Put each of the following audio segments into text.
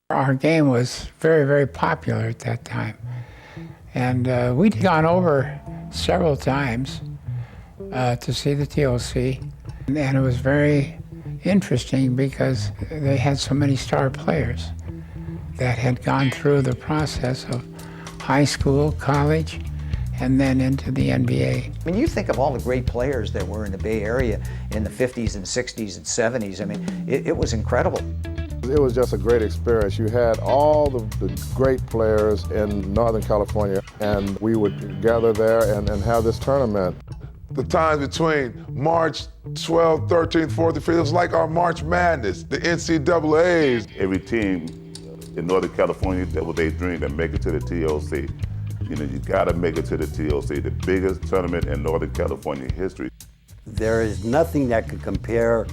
Our game was very, very popular at that time. And we'd gone over several times to see the TOC. And it was very interesting because they had so many star players that had gone through the process of high school, college, and then into the NBA. I mean, you think of all the great players that were in the Bay Area in the 50s and 60s and 70s. I mean, it was incredible. It was just a great experience. You had all the great players in Northern California, and we would gather there and have this tournament. The times between March 12th, 13th, 14th, 15th, it was like our March Madness, the NCAAs. Every team in Northern California, that was their dream to make it to the TOC. You know, you gotta make it to the TOC, the biggest tournament in Northern California history. There is nothing that could compare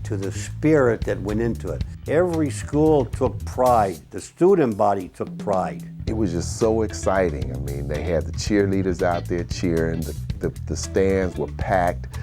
to the spirit that went into it. Every school took pride. The student body took pride. It was just so exciting. I mean, they had the cheerleaders out there cheering, the stands were packed.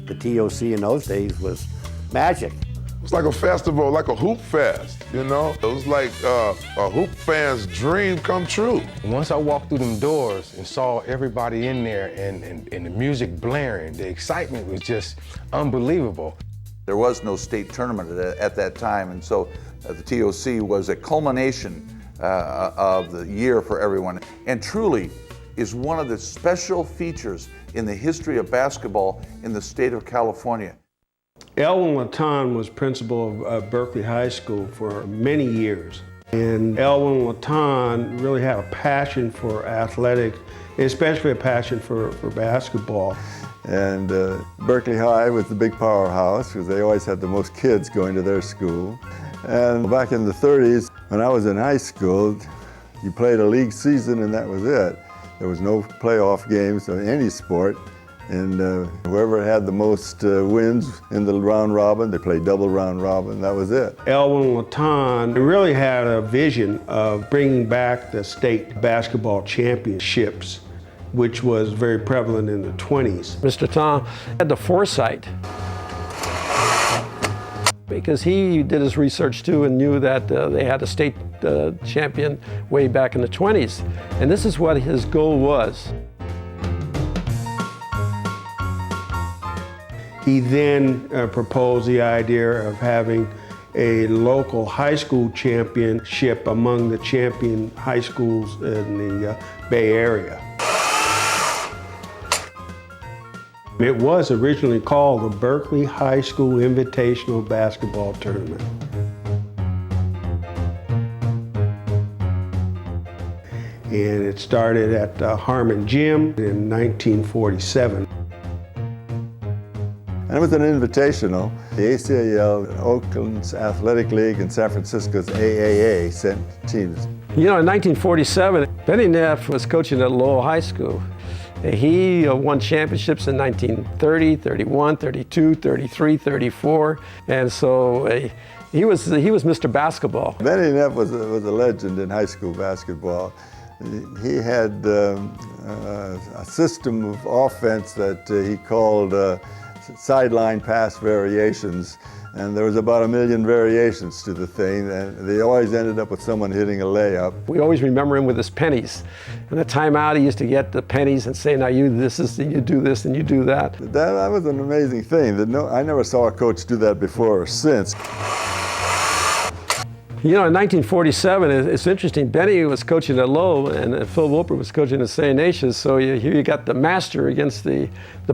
The TOC in those days was magic. It was like a festival, like a hoop fest, you know? It was like a hoop fan's dream come true. Once I walked through them doors and saw everybody in there and the music blaring, the excitement was just unbelievable. There was no state tournament at that time, and so the TOC was a culmination of the year for everyone, and truly is one of the special features in the history of basketball in the state of California. Elwin Laton was principal of Berkeley High School for many years, and Elwin Laton really had a passion for athletics, especially a passion for basketball. And Berkeley High was the big powerhouse because they always had the most kids going to their school. And back in the 30s, when I was in high school, you played a league season and that was it. There was no playoff games of any sport. And whoever had the most wins in the round robin, they played double round robin, that was it. Elwin Laton really had a vision of bringing back the state basketball championships, which was very prevalent in the 20s. Mr. Tom had the foresight because he did his research too and knew that they had a state champion way back in the 20s. And this is what his goal was. He then proposed the idea of having a local high school championship among the champion high schools in the Bay Area. It was originally called the Berkeley High School Invitational Basketball Tournament. And it started at Harmon Gym in 1947. And it was an invitational. The ACAL, Oakland's Athletic League, and San Francisco's AAA sent teams. You know, in 1947, Benny Neff was coaching at Lowell High School. He won championships in 1930, 31, 32, 33, 34, and so he was Mr. Basketball. Benny Neff was a legend in high school basketball. He had a system of offense that he called sideline pass variations, and there was about 1 million variations to the thing, and they always ended up with someone hitting a layup. We always remember him with his pennies. And the timeout, he used to get the pennies and say, now you do this and you do that. That was an amazing thing. I never saw a coach do that before or since. You know, in 1947, it's interesting, Benny was coaching at Lowell and Phil Rupert was coaching at St. Ignatius, so here you got the master against the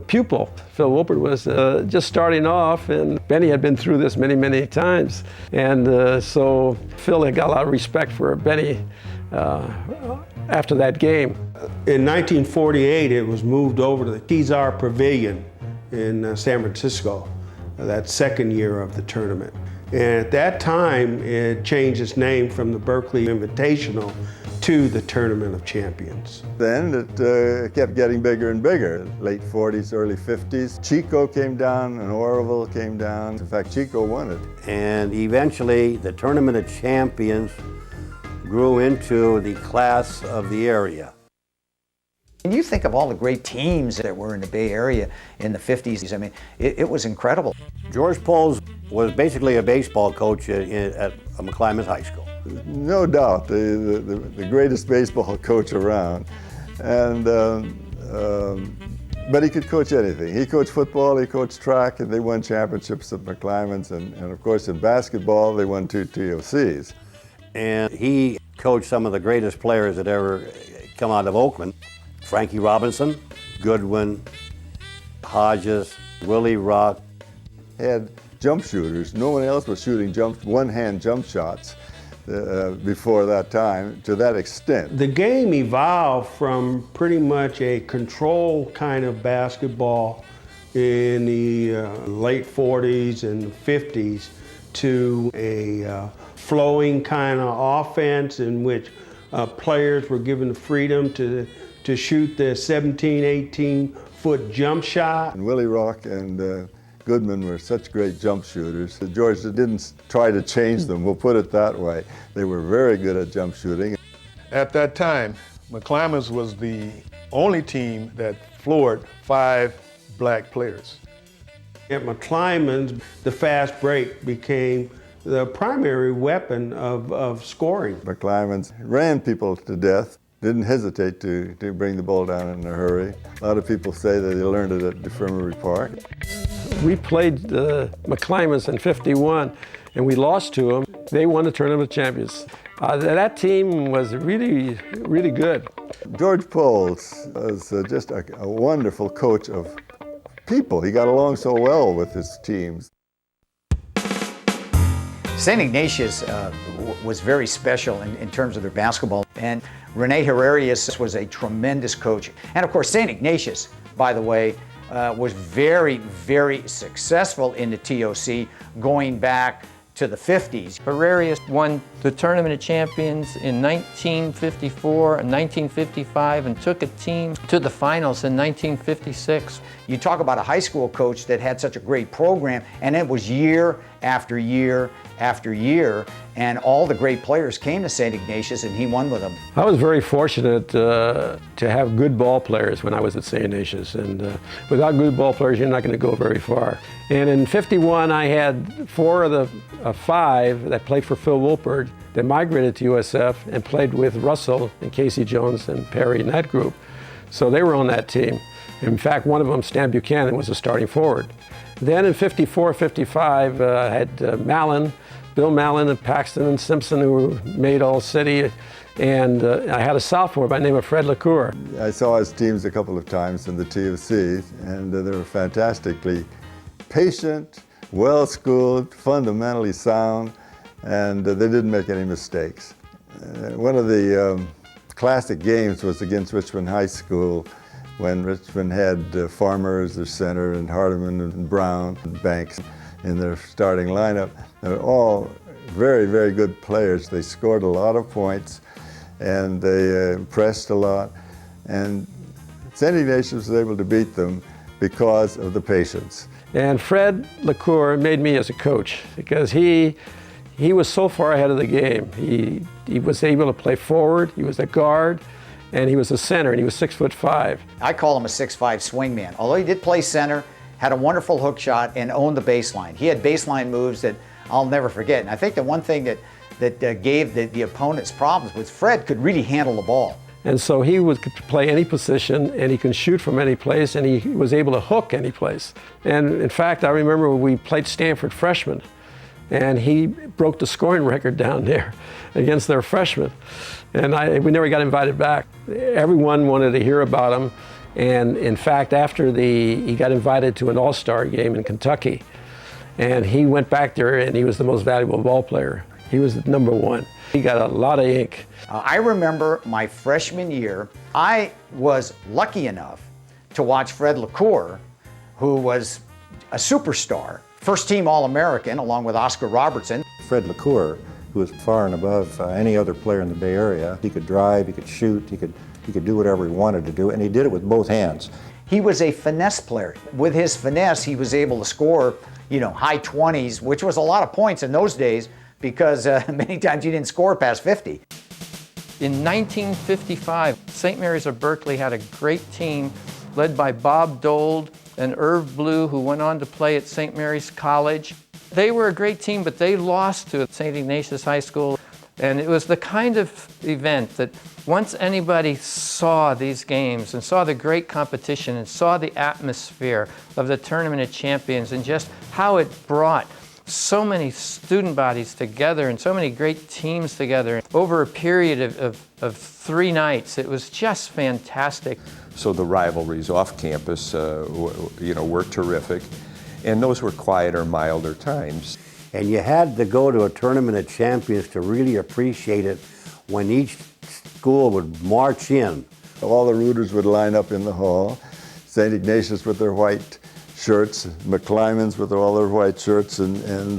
pupil. Phil Rupert was just starting off, and Benny had been through this many, many times. And so Phil had got a lot of respect for Benny after that game. In 1948, it was moved over to the Kezar Pavilion in San Francisco, that second year of the tournament. And at that time, it changed its name from the Berkeley Invitational to the Tournament of Champions. Then it kept getting bigger and bigger. Late 40s, early 50s. Chico came down and Oroville came down. In fact, Chico won it. And eventually, the Tournament of Champions grew into the class of the area. And you think of all the great teams that were in the Bay Area in the 50s. I mean, it was incredible. George Poles was basically a baseball coach at MacLaren High School. No doubt, the greatest baseball coach around. And, but he could coach anything. He coached football, he coached track, and they won championships at MacLaren's. And of course, in basketball, they won 2 TOCs. And he coached some of the greatest players that ever come out of Oakland. Frankie Robinson, Goodwin, Hodges, Willie Rock. Had jump shooters. No one else was shooting one-hand jump shots before that time to that extent. The game evolved from pretty much a control kind of basketball in the late 40s and 50s to a flowing kind of offense in which players were given the freedom to shoot the 17, 18-foot jump shot. And Willie Rock and Goodman were such great jump shooters. George didn't try to change them, we'll put it that way. They were very good at jump shooting. At that time, MacLaren's was the only team that floored 5 black players. At MacLaren's, the fast break became the primary weapon of scoring. MacLaren's ran people to death. Didn't hesitate to bring the ball down in a hurry. A lot of people say that they learned it at Defirmary Park. We played MacLaren's in '51, and we lost to them. They won the Tournament of Champions. That team was really, really good. George Poles was just a wonderful coach of people. He got along so well with his teams. St. Ignatius was very special in terms of their basketball. And Rene Herrerius was a tremendous coach. And of course, St. Ignatius, by the way, was very, very successful in the TOC going back to the 50s. Herrerius won the Tournament of Champions in 1954 and 1955 and took a team to the finals in 1956. You talk about a high school coach that had such a great program, and it was year after year after year, and all the great players came to St. Ignatius, and he won with them. I was very fortunate to have good ball players when I was at St. Ignatius, and without good ball players, you're not going to go very far. And in '51, I had 4 of the 5 that played for Phil Rupert that migrated to USF and played with Russell and Casey Jones and Perry in that group. So they were on that team. In fact, one of them, Stan Buchanan, was a starting forward. Then in '54, '55, I had Bill Mallon and Paxton and Simpson, who made All-City, and I had a sophomore by the name of Fred LaCour. I saw his teams a couple of times in the TOC, and they were fantastically patient, well-schooled, fundamentally sound, and they didn't make any mistakes. One of the classic games was against Richmond High School, when Richmond had Farmer as their center and Hardiman and Brown and Banks in their starting lineup. They were all very, very good players. They scored a lot of points and they pressed a lot. And St. Ignatius was able to beat them because of the patience. And Fred LaCour made me as a coach because he was so far ahead of the game. He was able to play forward, he was a guard, and he was a center, and he was 6'5". I call him a 6'5" swingman. Although he did play center, had a wonderful hook shot, and owned the baseline. He had baseline moves that I'll never forget. And I think the one thing that gave the opponents problems was Fred could really handle the ball. And so he could play any position, and he can shoot from any place, and he was able to hook any place. And in fact, I remember when we played Stanford freshmen, and he broke the scoring record down there against their freshmen. And we never got invited back. Everyone wanted to hear about him. And in fact, after he got invited to an all-star game in Kentucky, and he went back there and he was the most valuable ball player. He was #1. He got a lot of ink. I remember my freshman year, I was lucky enough to watch Fred LaCour, who was a superstar. First team All-American along with Oscar Robertson. Fred LaCour, who was far and above any other player in the Bay Area. He could drive, he could shoot, he could do whatever he wanted to do, and he did it with both hands. He was a finesse player. With his finesse, he was able to score, high 20s, which was a lot of points in those days because many times you didn't score past 50. In 1955, St. Mary's of Berkeley had a great team led by Bob Dold and Irv Blue, who went on to play at St. Mary's College. They were a great team, but they lost to St. Ignatius High School. And it was the kind of event that once anybody saw these games and saw the great competition and saw the atmosphere of the Tournament of Champions and just how it brought so many student bodies together and so many great teams together over a period of 3 nights, it was just fantastic. So the rivalries off campus, were terrific. And those were quieter, milder times. And you had to go to a Tournament of Champions to really appreciate it when each school would march in. All the rooters would line up in the hall. St. Ignatius with their white shirts, MacLarens with all their white shirts and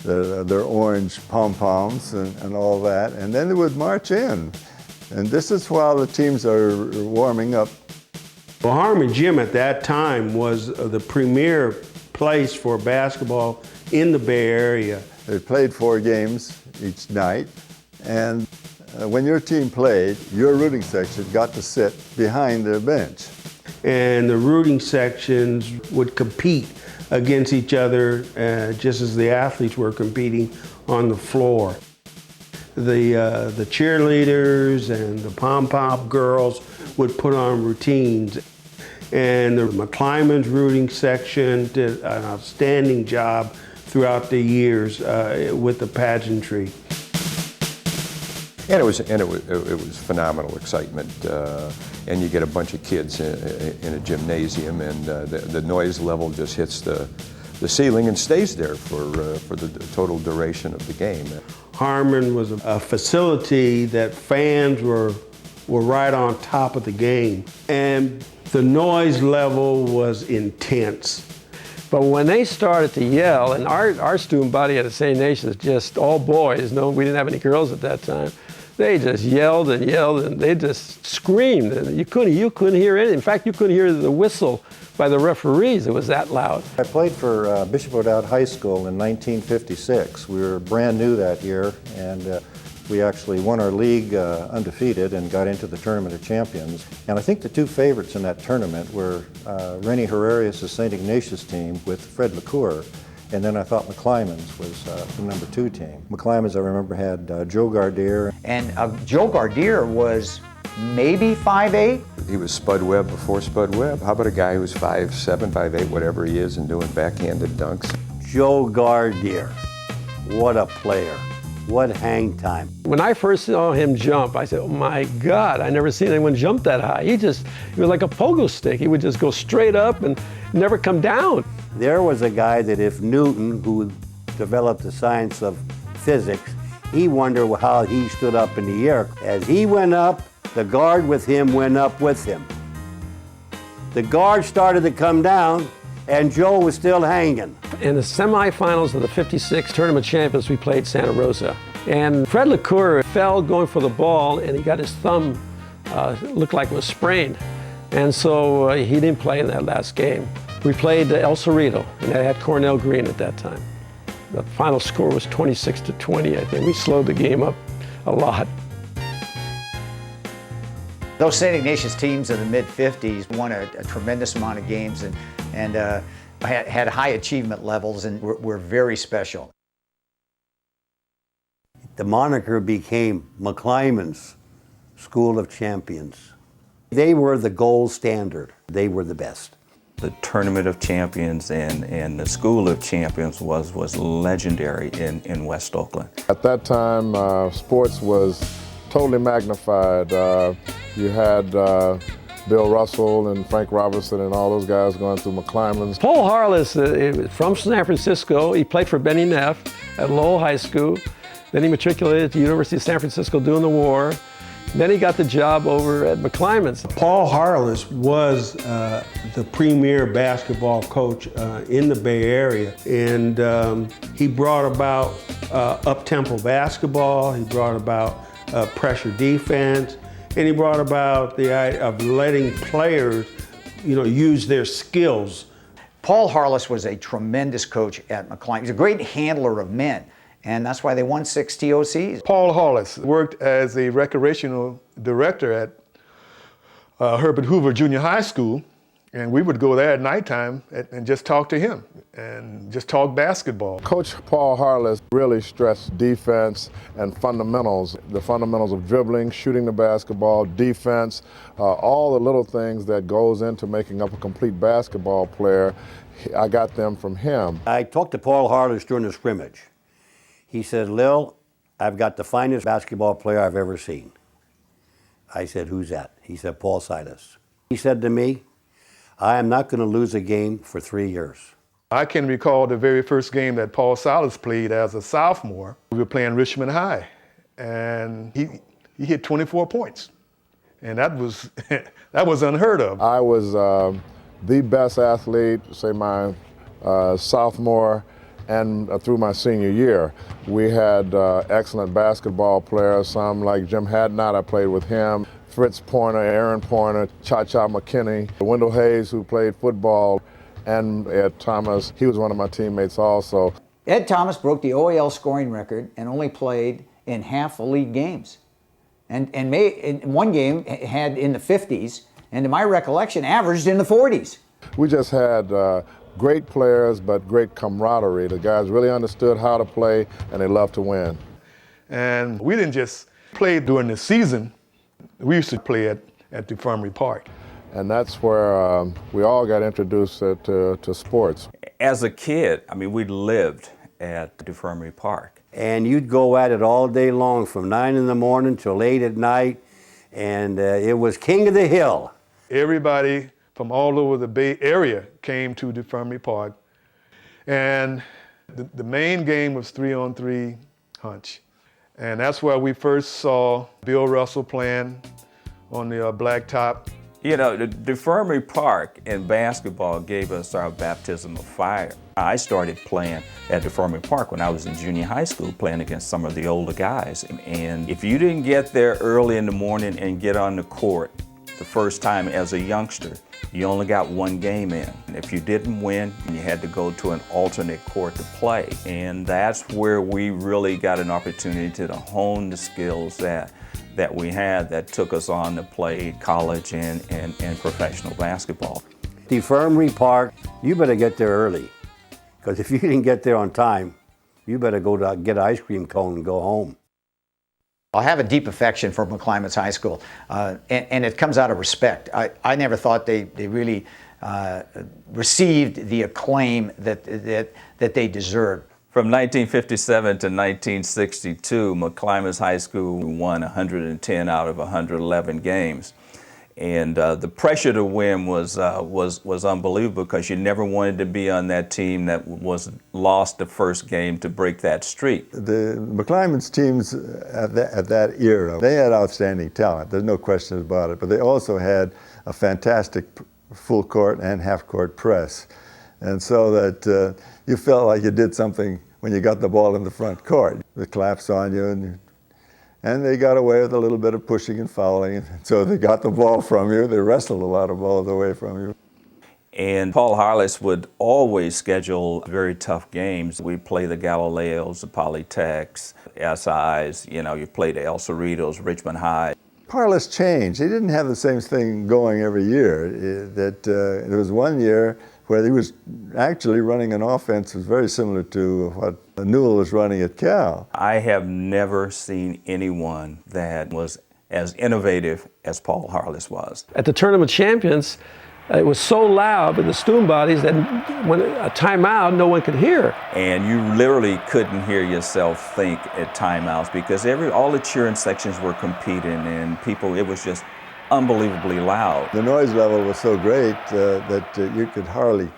their orange pom-poms and all that. And then they would march in. And this is while the teams are warming up. Well, Harmon Gym at that time was the premier place for basketball in the Bay Area. They played 4 games each night, and when your team played, your rooting section got to sit behind their bench. And the rooting sections would compete against each other just as the athletes were competing on the floor. The cheerleaders and the pom-pom girls would put on routines. And the MacLaren's rooting section did an outstanding job throughout the years with the pageantry. And it was phenomenal excitement. And you get a bunch of kids in a gymnasium, and the noise level just hits the ceiling and stays there for the total duration of the game. Harmon was a facility that fans were right on top of the game. And the noise level was intense. But when they started to yell, and our student body at the St. Ignatius, just all boys, we didn't have any girls at that time, they just yelled and yelled and they just screamed. And you couldn't hear anything. In fact, you couldn't hear the whistle by the referees. It was that loud. I played for Bishop O'Dowd High School in 1956. We were brand new that year, and we actually won our league undefeated and got into the Tournament of Champions. And I think the 2 favorites in that tournament were Rennie Herrerius' St. Ignatius team with Fred LaCour. And then I thought MacLaren's was the number 2 team. MacLaren's, I remember, had Joe Gardier. And Joe Gardier was maybe 5'8". He was Spud Webb before Spud Webb. How about a guy who's 5'7", 5'8", whatever he is, and doing backhanded dunks? Joe Gardier, what a player. What hang time. When I first saw him jump, I said, oh my God, I never seen anyone jump that high. He was like a pogo stick. He would just go straight up and never come down. There was a guy that if Newton, who developed the science of physics, he wondered how he stood up in the air. As he went up, the guard with him went up with him. The guard started to come down, and Joe was still hanging. In the semifinals of the '56 Tournament Champions, we played Santa Rosa. And Fred LaCour fell going for the ball, and he got his thumb, looked like it was sprained. And so he didn't play in that last game. We played El Cerrito, and they had Cornell Green at that time. The final score was 26-20, I think. We slowed the game up a lot. Those St. Ignatius teams in the mid-50s won a tremendous amount of games and had high achievement levels and were very special. The moniker became MacLaren's School of Champions. They were the gold standard. They were the best. The Tournament of Champions and the School of Champions was legendary in West Oakland. At that time, sports was totally magnified. You had Bill Russell and Frank Robertson and all those guys going through MacLaren's. Paul Harless, from San Francisco, he played for Benny Neff at Lowell High School. Then he matriculated at the University of San Francisco during the war. Then he got the job over at MacLaren's. Paul Harless was the premier basketball coach in the Bay Area, and he brought about up-tempo basketball, he brought about pressure defense, and he brought about the idea of letting players, use their skills. Paul Harless was a tremendous coach at MacLaren. He was a great handler of men, and that's why they won 6 TOCs. Paul Harless worked as a recreational director at Herbert Hoover Junior High School, and we would go there at nighttime and just talk to him and just talk basketball. Coach Paul Harless really stressed defense and fundamentals, the fundamentals of dribbling, shooting the basketball, defense, all the little things that goes into making up a complete basketball player. I got them from him. I talked to Paul Harless during the scrimmage. He said, Lil, I've got the finest basketball player I've ever seen. I said, who's that? He said, Paul Silas. He said to me, I am not going to lose a game for 3 years. I can recall the very first game that Paul Silas played as a sophomore. We were playing Richmond High, and he hit 24 points. And that was, that was unheard of. I was the best athlete, say my sophomore and through my senior year. We had excellent basketball players, some like Jim Hadnot, I played with him, Fritz Pointer, Aaron Pointer, Cha-Cha McKinney, Wendell Hayes, who played football, and Ed Thomas. He was one of my teammates also. Ed Thomas broke the OAL scoring record and only played in half the league games. And in one game had in the 50s, and to my recollection, averaged in the 40s. We just had great players, but great camaraderie. The guys really understood how to play, and they loved to win. And we didn't just play during the season. We used to play at the Infirmary Park. And that's where we all got introduced to sports. As a kid, we lived at the Infirmary Park. And you'd go at it all day long from 9 in the morning till 8 at night, and it was king of the hill. Everybody from all over the Bay Area came to the Infirmary Park. And the main game was 3-on-3 hunch. And that's where we first saw Bill Russell playing on the blacktop. The Infirmary Park in basketball gave us our baptism of fire. I started playing at the Infirmary Park when I was in junior high school, playing against some of the older guys. And if you didn't get there early in the morning and get on the court the first time as a youngster, you only got one game in. If you didn't win, you had to go to an alternate court to play. And that's where we really got an opportunity to hone the skills that we had that took us on to play college and professional basketball. The Infirmary Park, you better get there early, because if you didn't get there on time, you better go to get an ice cream cone and go home. I have a deep affection for MacLaren's High School, and it comes out of respect. I never thought they really received the acclaim that they deserved. From 1957 to 1962, MacLaren's High School won 110 out of 111 games. And the pressure to win was unbelievable, because you never wanted to be on that team that was lost the first game to break that streak. The MacLaren's teams at that era, they had outstanding talent. There's no question about it. But they also had a fantastic full court and half court press. And so that you felt like you did something when you got the ball in the front court. The claps on you, and they got away with a little bit of pushing and fouling. And so they got the ball from you. They wrestled a lot of balls away from you. And Paul Harless would always schedule very tough games. We'd play the Galileos, the Polytechs, SIs, you played the El Cerritos, Richmond High. Harless changed. He didn't have the same thing going every year. There was one year where he was actually running an offense that was very similar to what Newell was running at Cal. I have never seen anyone that was as innovative as Paul Harless was. At the Tournament Champions, it was so loud with the Stoom bodies that when a timeout, no one could hear. And you literally couldn't hear yourself think at timeouts, because all the cheering sections were competing, and it was just unbelievably loud. The noise level was so great that you could hardly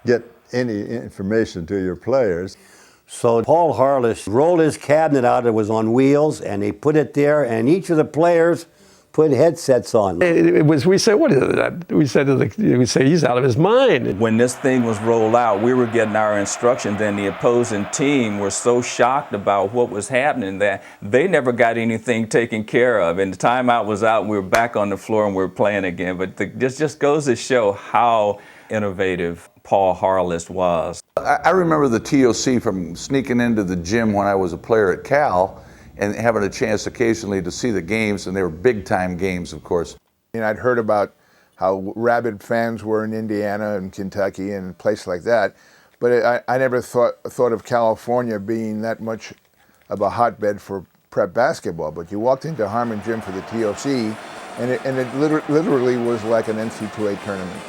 get any information to your players. So Paul Harless rolled his cabinet out. It was on wheels, and they put it there, and each of the players put headsets on. We said, what is that? We said he's out of his mind. When this thing was rolled out, we were getting our instructions, and the opposing team were so shocked about what was happening that they never got anything taken care of. And the timeout was out, and we were back on the floor and we were playing again. But this just goes to show how innovative Paul Harless was. I remember the TOC from sneaking into the gym when I was a player at Cal and having a chance occasionally to see the games, and they were big-time games, of course. And I'd heard about how rabid fans were in Indiana and Kentucky and places like that, but I never thought of California being that much of a hotbed for prep basketball. But you walked into Harmon Gym for the TOC, and it literally was like an NCAA tournament.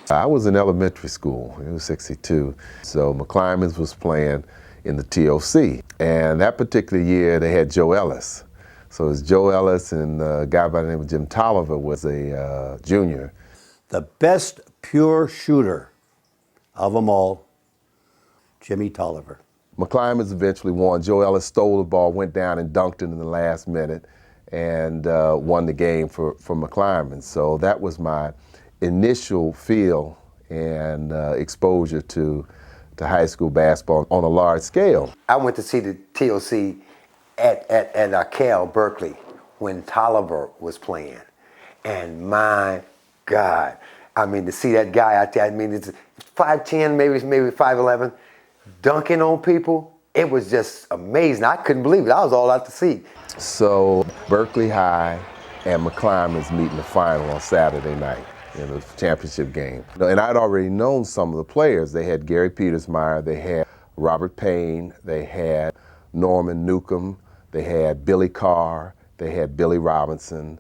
I was in elementary school. It was 62. So MacLaren was playing in the TOC. And that particular year, they had Joe Ellis. So it was Joe Ellis, and a guy by the name of Jim Tolliver was a junior. The best pure shooter of them all, Jimmy Tolliver. MacLaren eventually won. Joe Ellis stole the ball, went down and dunked it in the last minute, and won the game for MacLaren. So that was my initial feel and exposure to high school basketball on a large scale. I went to see the TOC at Cal, Berkeley, when Tolliver was playing. And my God, I mean, to see that guy out there, I mean, it's 5'10", maybe 5'11", dunking on people, it was just amazing. I couldn't believe it. I was all out to see. So Berkeley High and MacLaren's meet in the final on Saturday night in the championship game. And I'd already known some of the players. They had Gary Petersmeyer, they had Robert Payne, they had Norman Newcomb, they had Billy Carr, they had Billy Robinson,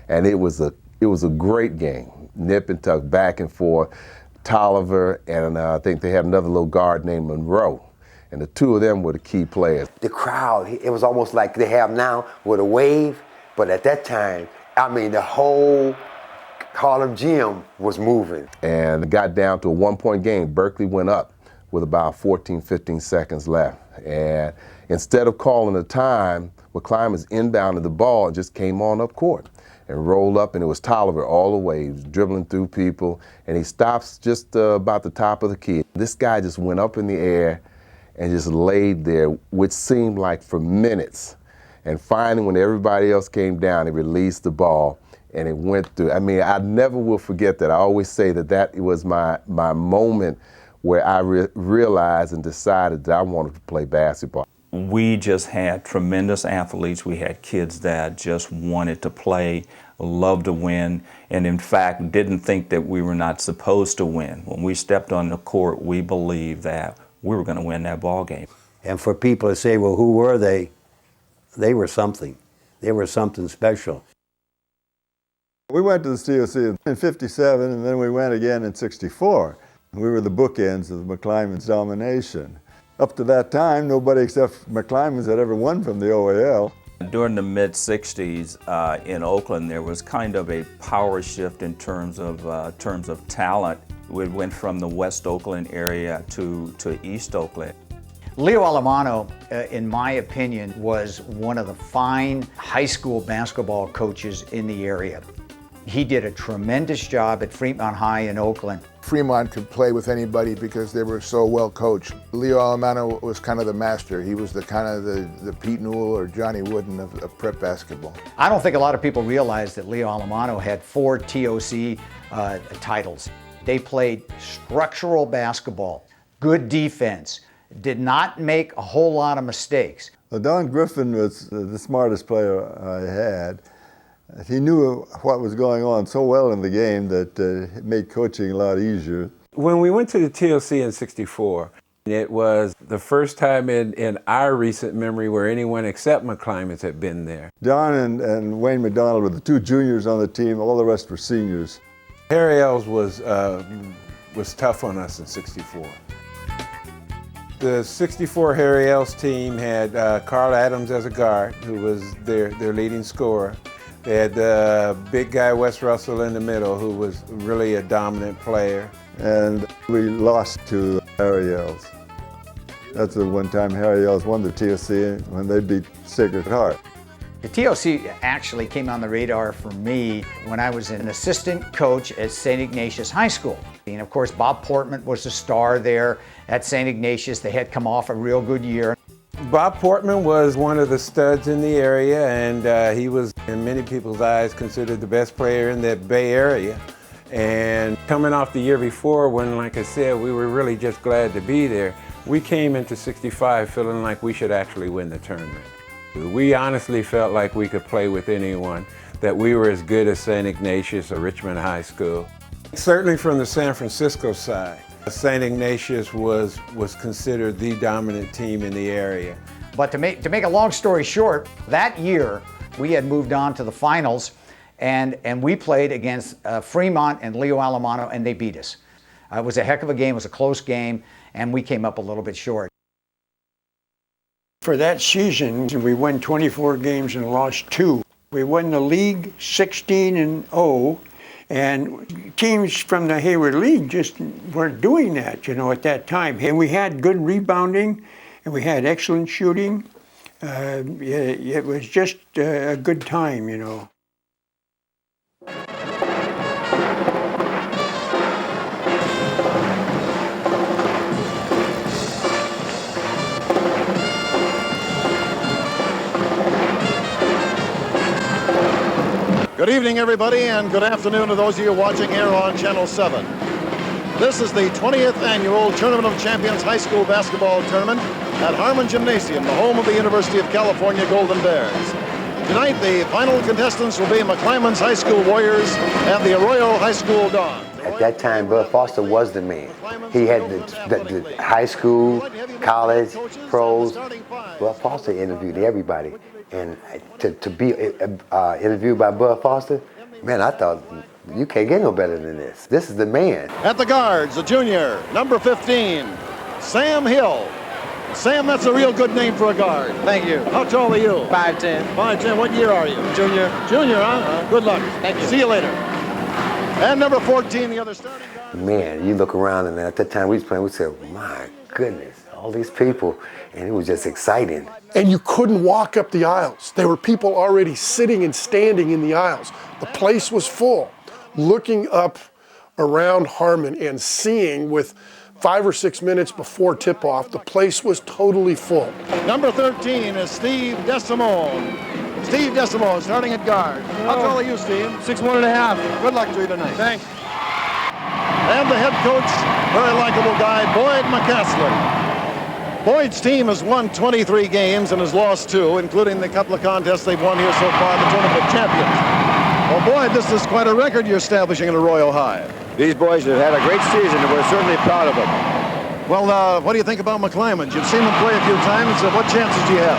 and it was a great game. Nip and tuck, back and forth. Tolliver and I think they had another little guard named Monroe, and the two of them were the key players. The crowd, it was almost like they have now with a wave, but at that time, I mean, the whole Harlem Gym was moving. And it got down to a one-point game. Berkeley went up with about 14, 15 seconds left. And instead of calling a time, MacLaren inbounded the ball and just came on up court and rolled up, and it was Tolliver all the way. He was dribbling through people, and he stops just about the top of the key. This guy just went up in the air and just laid there, which seemed like for minutes. And finally, when everybody else came down, he released the ball, and it went through. I mean, I never will forget that. I always say that was my moment where I realized and decided that I wanted to play basketball. We just had tremendous athletes. We had kids that just wanted to play, loved to win, and in fact didn't think that we were not supposed to win. When we stepped on the court, we believed that we were going to win that ball game. And for people to say, well, who were they? They were something. They were something special. We went to the TOC in '57, and then we went again in '64. We were the bookends of MacLaren's domination. Up to that time, nobody except MacLaren had ever won from the OAL. During the mid-'60s in Oakland, there was kind of a power shift in terms of talent. We went from the West Oakland area to East Oakland. Leo Alemano, in my opinion, was one of the fine high school basketball coaches in the area. He did a tremendous job at Fremont High in Oakland. Fremont could play with anybody because they were so well coached. Leo Alemano was kind of the master. He was the kind of the Pete Newell or Johnny Wooden of prep basketball. I don't think a lot of people realize that Leo Alemano had 4 TOC titles. They played structural basketball, good defense, did not make a whole lot of mistakes. Well, Don Griffin was the smartest player I had. He knew what was going on so well in the game that it made coaching a lot easier. When we went to the TOC in '64, it was the first time in our recent memory where anyone except MacLaren had been there. Don and Wayne McDonald were the 2 juniors on the team. All the rest were seniors. Harry Els was tough on us in '64. The '64 Harry Els team had Carl Adams as a guard, who was their leading scorer. They had the big guy, Wes Russell, in the middle, who was really a dominant player. And we lost to Harry Els. That's the one time Harry Ellis won the TOC when they beat Sacred Heart. The TOC actually came on the radar for me when I was an assistant coach at St. Ignatius High School. And of course, Bob Portman was the star there at St. Ignatius. They had come off a real good year. Bob Portman was one of the studs in the area, and he was, in many people's eyes, considered the best player in the Bay Area. And coming off the year before, when, like I said, we were really just glad to be there, we came into 65 feeling like we should actually win the tournament. We honestly felt like we could play with anyone, that we were as good as St. Ignatius or Richmond High School. Certainly from the San Francisco side, St. Ignatius was considered the dominant team in the area. But to make a long story short, that year we had moved on to the finals, and we played against Fremont and Leo Alamano, and they beat us. It was a heck of a game, it was a close game, and we came up a little bit short. For that season, we won 24 games and lost 2. We won the league 16-0, and teams from the Hayward League just weren't doing that, at that time. And we had good rebounding, and we had excellent shooting. It was just a good time, Good evening, everybody, and good afternoon to those of you watching here on Channel 7. This is the 20th annual Tournament of Champions High School Basketball Tournament at Harmon Gymnasium, the home of the University of California Golden Bears. Tonight, the final contestants will be McClymonds High School Warriors and the Arroyo High School Dons. At that time, Bud Foster was the man. He had the high school, college, pros. Bud Foster interviewed everybody. And to be interviewed by Bud Foster, man, I thought, you can't get no better than this. This is the man. At the guards, the junior, number 15, Sam Hill. Sam, that's a real good name for a guard. Thank you. How tall are you? 5'10". 5'10". What year are you? Junior. Junior, huh? Good luck. Thank you. See you later. And number 14, the other starting guard. Man, you look around, and at that time we was playing, we said, my goodness, all these people, and it was just exciting. And you couldn't walk up the aisles. There were people already sitting and standing in the aisles. The place was full. Looking up around Harmon and seeing with 5 or 6 minutes before tip-off, the place was totally full. Number 13 is Steve DeSimone. Steve DeSimone, starting at guard. How tall are you, Steve? 6'1½". Good luck to you tonight. Thanks. And the head coach, very likable guy, Boyd McCaslin. Boyd's team has won 23 games and has lost 2, including the couple of contests they've won here so far, the Tournament of Champions. Well, Boyd, this is quite a record you're establishing at Arroyo High. These boys have had a great season, and we're certainly proud of them. Well, what do you think about McClymonds? You've seen them play a few times. What chances do you have?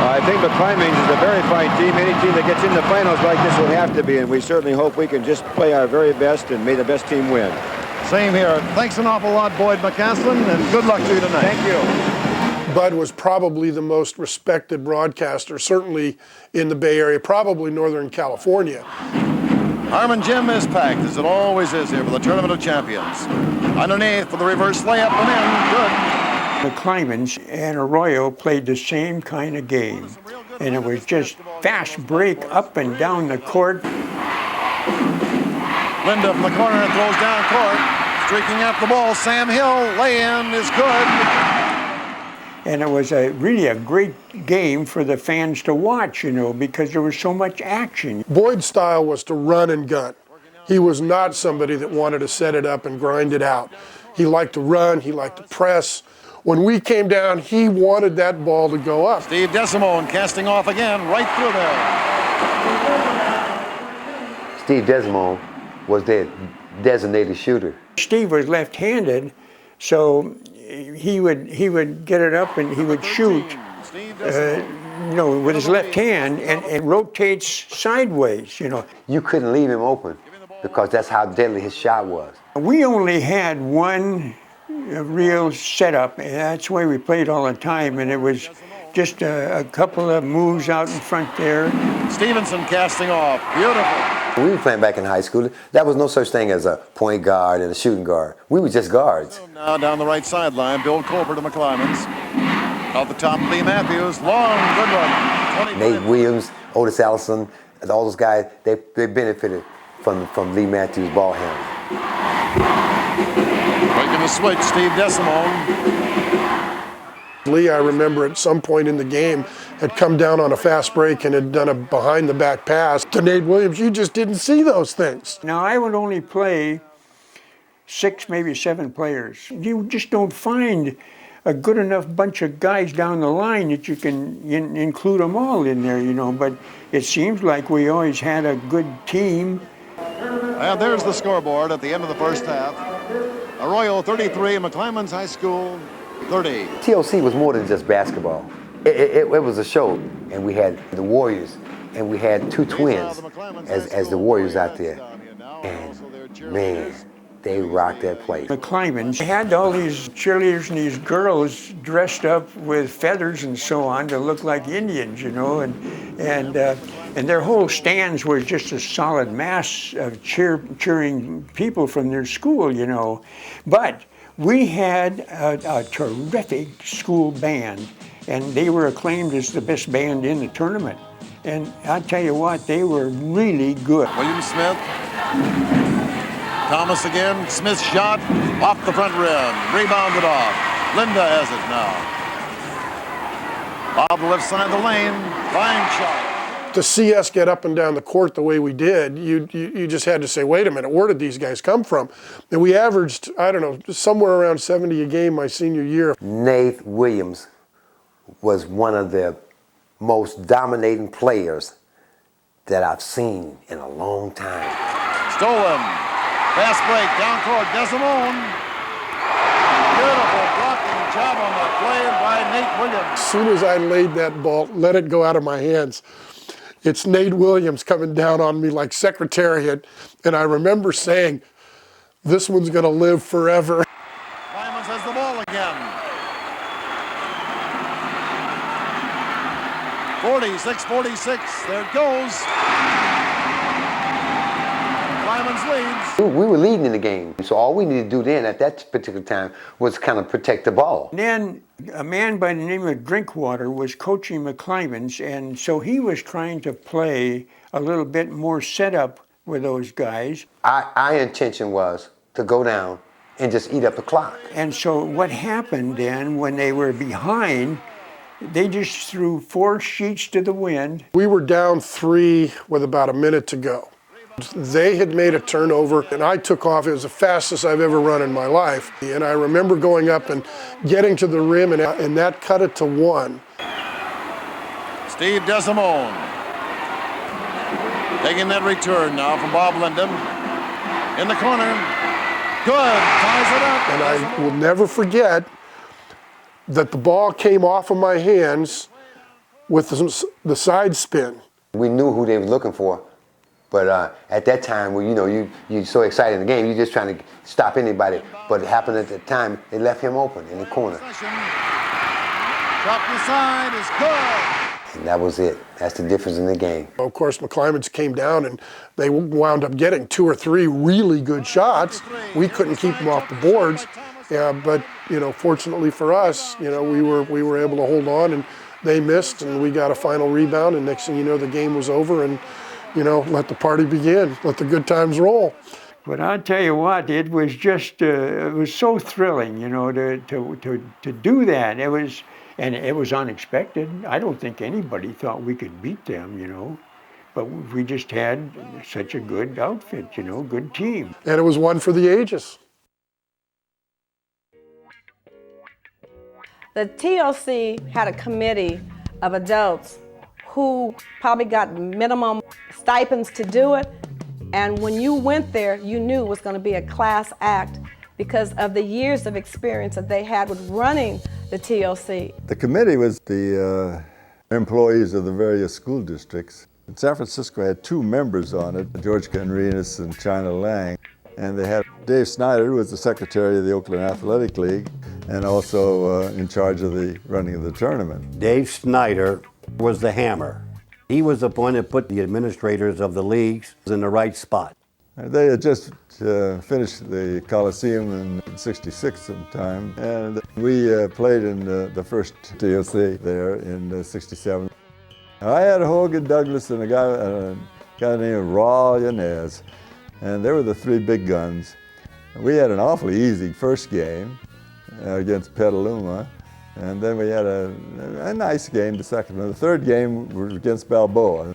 I think McClymonds is a very fine team. Any team that gets in the finals like this will have to be, and we certainly hope we can just play our very best and may the best team win. Same here. Thanks an awful lot, Boyd McCaslin, and good luck to you tonight. Thank you. Bud was probably the most respected broadcaster, certainly in the Bay Area, probably Northern California. Harmon Gym is packed, as it always is here for the Tournament of Champions. Underneath for the reverse layup and in. Good. McClymonds and Arroyo played the same kind of game. And it was just fast break up and down the court. Linda from the corner throws down court. Streaking out the ball, Sam Hill, lay-in is good. And it was really a great game for the fans to watch, because there was so much action. Boyd's style was to run and gun. He was not somebody that wanted to set it up and grind it out. He liked to run, he liked to press. When we came down, he wanted that ball to go up. Steve DeSimone casting off again, right through there. Steve DeSimone was their designated shooter. Steve was left-handed, so he would get it up and he would shoot, with his left hand, and it rotates sideways, You couldn't leave him open because that's how deadly his shot was. We only had one real setup, and that's the way we played all the time, and it was just a couple of moves out in front there. Stevenson casting off, beautiful. When we were playing back in high school, there was no such thing as a point guard and a shooting guard. We were just guards. Now down the right sideline, Bill Colbert to McClymonds. Off the top, Lee Matthews, long, good one. Nate Williams, Otis Allison, all those guys, they benefited from Lee Matthews' ball handling. Making the switch, Steve Desimone. Lee, I remember at some point in the game, had come down on a fast break and had done a behind-the-back pass to Nate Williams. You just didn't see those things. Now, I would only play 6, maybe 7 players. You just don't find a good enough bunch of guys down the line that you can include them all in there, you know. But it seems like we always had a good team. And there's the scoreboard at the end of the first half. Arroyo 33, McClymonds High School 30. TOC was more than just basketball. It was a show, and we had the Warriors, and we had 2 twins as the Warriors out there. And man, they rocked that place. McClymonds had all these cheerleaders and these girls dressed up with feathers and so on to look like Indians, you know, and their whole stands was just a solid mass of cheering people from their school, you know. But we had a terrific school band, and they were acclaimed as the best band in the tournament. And I'll tell you what, they were really good. William Smith. Thomas again. Smith's shot off the front rim. Rebounded off. Linda has it now. Off the left side of the lane. Fine shot. To see us get up and down the court the way we did, you just had to say, wait a minute, where did these guys come from? And we averaged, I don't know, somewhere around 70 a game my senior year. Nate Williams was one of the most dominating players that I've seen in a long time. Stolen. Fast break down court. Desimone. Beautiful blocking job on the play by Nate Williams. As soon as I laid that ball, let it go out of my hands, it's Nate Williams coming down on me like Secretariat. And I remember saying, this one's going to live forever. Clymonds has the ball again. 46-46. There it goes. Clymonds leads. We were leading in the game. So all we needed to do then at that particular time was kind of protect the ball. Then a man by the name of Drinkwater was coaching McClymonds, and so he was trying to play a little bit more setup with those guys. Our intention was to go down and just eat up the clock. And so what happened then when they were behind, they just threw 4 sheets to the wind. We were down 3 with about a minute to go. They had made a turnover, and I took off. It was the fastest I've ever run in my life. And I remember going up and getting to the rim, and that cut it to 1. Steve Desimone taking that return now from Bob Linden. In the corner. Good. Ties it up. And I will never forget that the ball came off of my hands with the side spin. We knew who they were looking for. But at that time, well, you know, you're so excited in the game, you're just trying to stop anybody. But it happened at the time, they left him open in the corner. Drop the side is good. And that was it. That's the difference in the game. Of course, McClymonds came down, and they wound up getting 2 or 3 really good shots. We couldn't keep them off the boards. But, you know, fortunately for us, you know, we were able to hold on, and they missed, and we got a final rebound, and next thing you know, the game was over, and you know, let the party begin, let the good times roll. But I'll tell you what, it was just, it was so thrilling, you know, to do that. It was unexpected. I don't think anybody thought we could beat them, you know. But we just had such a good outfit, you know, good team. And it was one for the ages. The TOC had a committee of adults who probably got minimum stipends to do it. And when you went there, you knew it was going to be a class act because of the years of experience that they had with running the TOC. The committee was the employees of the various school districts. San Francisco had 2 members on it, George Conrenas and China Lang. And they had Dave Snyder, who was the secretary of the Oakland Athletic League, and also in charge of the running of the tournament. Dave Snyder was the hammer. He was the one that put the administrators of the leagues in the right spot. They had just finished the Coliseum in '66 sometime, and we played in the first TOC there in '67. I had Hogan Douglas and a guy named Raul Yanez, and they were the three big guns. We had an awfully easy first game against Petaluma, and then we had a nice game the second one. The third game was against Balboa.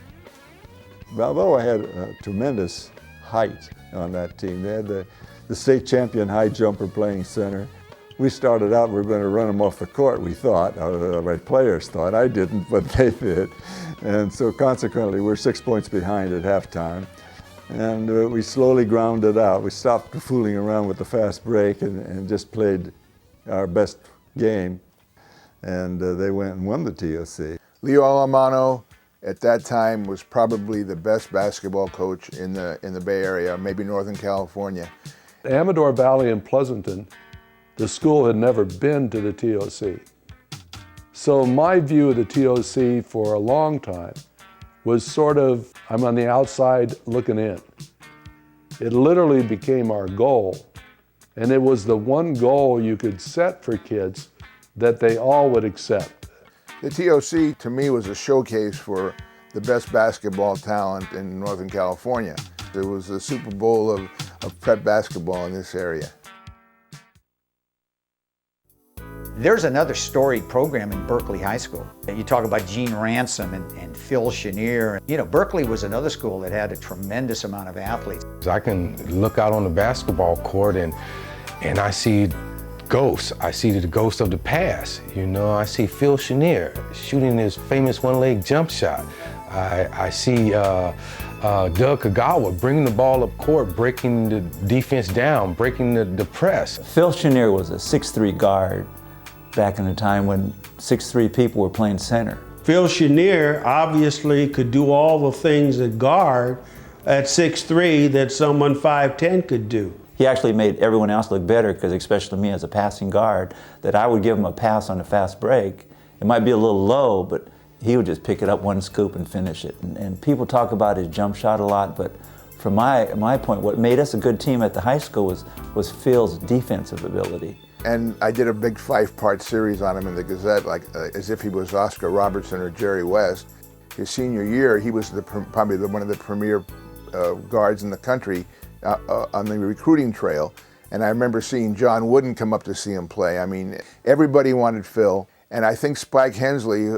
Balboa had a tremendous height on that team. They had the state champion high jumper playing center. We started out, we were going to run them off the court, we thought. My players thought. I didn't, but they did. And so consequently, we're 6 points behind at halftime. And we slowly ground it out. We stopped fooling around with the fast break and just played our best game. And they went and won the TOC. Leo Alamano at that time was probably the best basketball coach in the Bay Area, maybe Northern California. Amador Valley and Pleasanton, the school had never been to the TOC. So my view of the TOC for a long time was sort of, I'm on the outside looking in. It literally became our goal, and it was the one goal you could set for kids that they all would accept. The TOC to me was a showcase for the best basketball talent in Northern California. It was the Super Bowl of prep basketball in this area. There's another storied program in Berkeley High School. You talk about Gene Ransom and Phil Cheniere. You know, Berkeley was another school that had a tremendous amount of athletes. I can look out on the basketball court and I see ghosts. I see the ghosts of the past. You know, I see Phil Cheniere shooting his famous one-leg jump shot. I see Doug Kagawa bringing the ball up court, breaking the defense down, breaking the press. Phil Cheniere was a 6'3" guard back in the time when 6'3" people were playing center. Phil Cheniere obviously could do all the things at guard at 6'3" that someone 5'10" could do. He actually made everyone else look better because, especially me as a passing guard, that I would give him a pass on a fast break. It might be a little low, but he would just pick it up one scoop and finish it. And people talk about his jump shot a lot, but from my point, what made us a good team at the high school was Phil's defensive ability. And I did a big 5-part series on him in the Gazette, like as if he was Oscar Robertson or Jerry West. His senior year, he was probably one of the premier guards in the country on the recruiting trail. And I remember seeing John Wooden come up to see him play. I mean, everybody wanted Phil. And I think Spike Hensley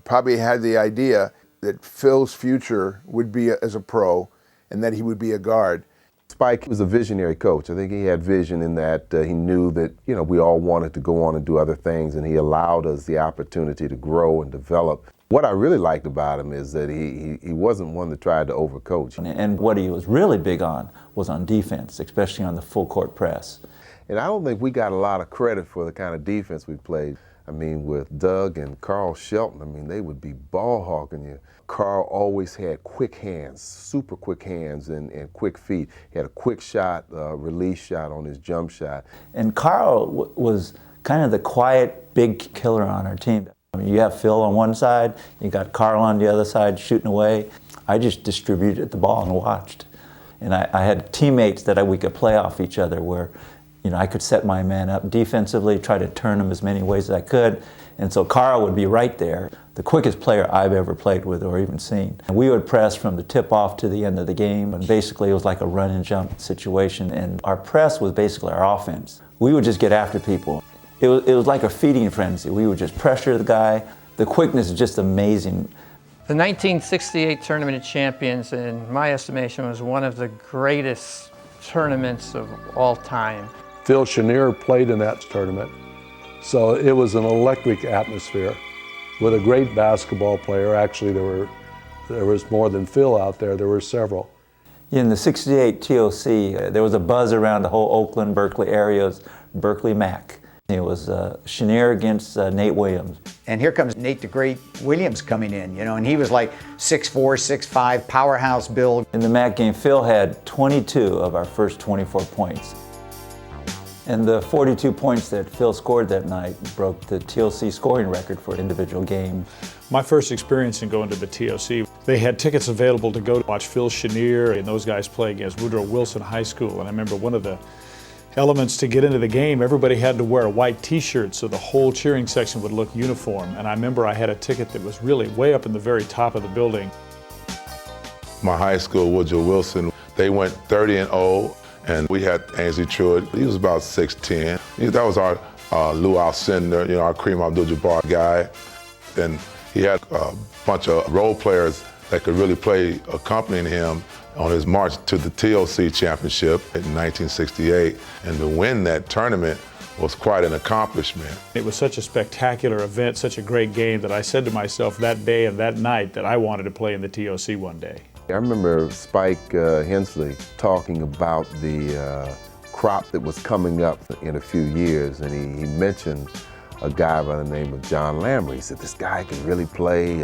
probably had the idea that Phil's future would be as a pro and that he would be a guard. Spike was a visionary coach. I think he had vision in that he knew that, you know, we all wanted to go on and do other things, and he allowed us the opportunity to grow and develop. What I really liked about him is that he wasn't one that tried to overcoach. And what he was really big on was on defense, especially on the full court press. And I don't think we got a lot of credit for the kind of defense we played. I mean, with Doug and Carl Shelton, I mean, they would be ball hawking you. Carl always had quick hands, super quick hands and quick feet. He had a quick shot, release shot on his jump shot. And Carl was kind of the quiet, big killer on our team. I mean, you have Phil on one side, you got Carl on the other side shooting away. I just distributed the ball and watched. And I had teammates that we could play off each other where, you know, I could set my man up defensively, try to turn him as many ways as I could. And so Carl would be right there, the quickest player I've ever played with or even seen. And we would press from the tip-off to the end of the game, and basically it was like a run and jump situation. And our press was basically our offense. We would just get after people. It was like a feeding frenzy. We would just pressure the guy. The quickness is just amazing. The 1968 Tournament of Champions, in my estimation, was one of the greatest tournaments of all time. Phil Cheniere played in that tournament, so it was an electric atmosphere with a great basketball player. Actually, there was more than Phil out there. There were several. In the '68 TOC, there was a buzz around the whole Oakland, Berkeley areas, Berkeley Mac. It was Cheniere against Nate Williams. And here comes Nate the Great Williams coming in, you know, and he was like 6'4", 6'5", powerhouse build. In the Mac game, Phil had 22 of our first 24 points. And the 42 points that Phil scored that night broke the TOC scoring record for an individual game. My first experience in going to the TOC, they had tickets available to go to watch Phil Cheniere and those guys play against Woodrow Wilson High School. And I remember one of the elements to get into the game, everybody had to wear a white t-shirt so the whole cheering section would look uniform. And I remember I had a ticket that was really way up in the very top of the building. My high school, Woodrow Wilson, they went 30-0. And we had Ainsley Truitt. He was about 6'10". That was our Lou Alcindor, our Kareem Abdul-Jabbar guy. And he had a bunch of role players that could really play accompanying him on his march to the TOC championship in 1968. And to win that tournament was quite an accomplishment. It was such a spectacular event, such a great game, that I said to myself that day and that night that I wanted to play in the TOC one day. I remember Spike Hensley talking about the crop that was coming up in a few years, and he mentioned a guy by the name of John Lambert. He said, this guy can really play,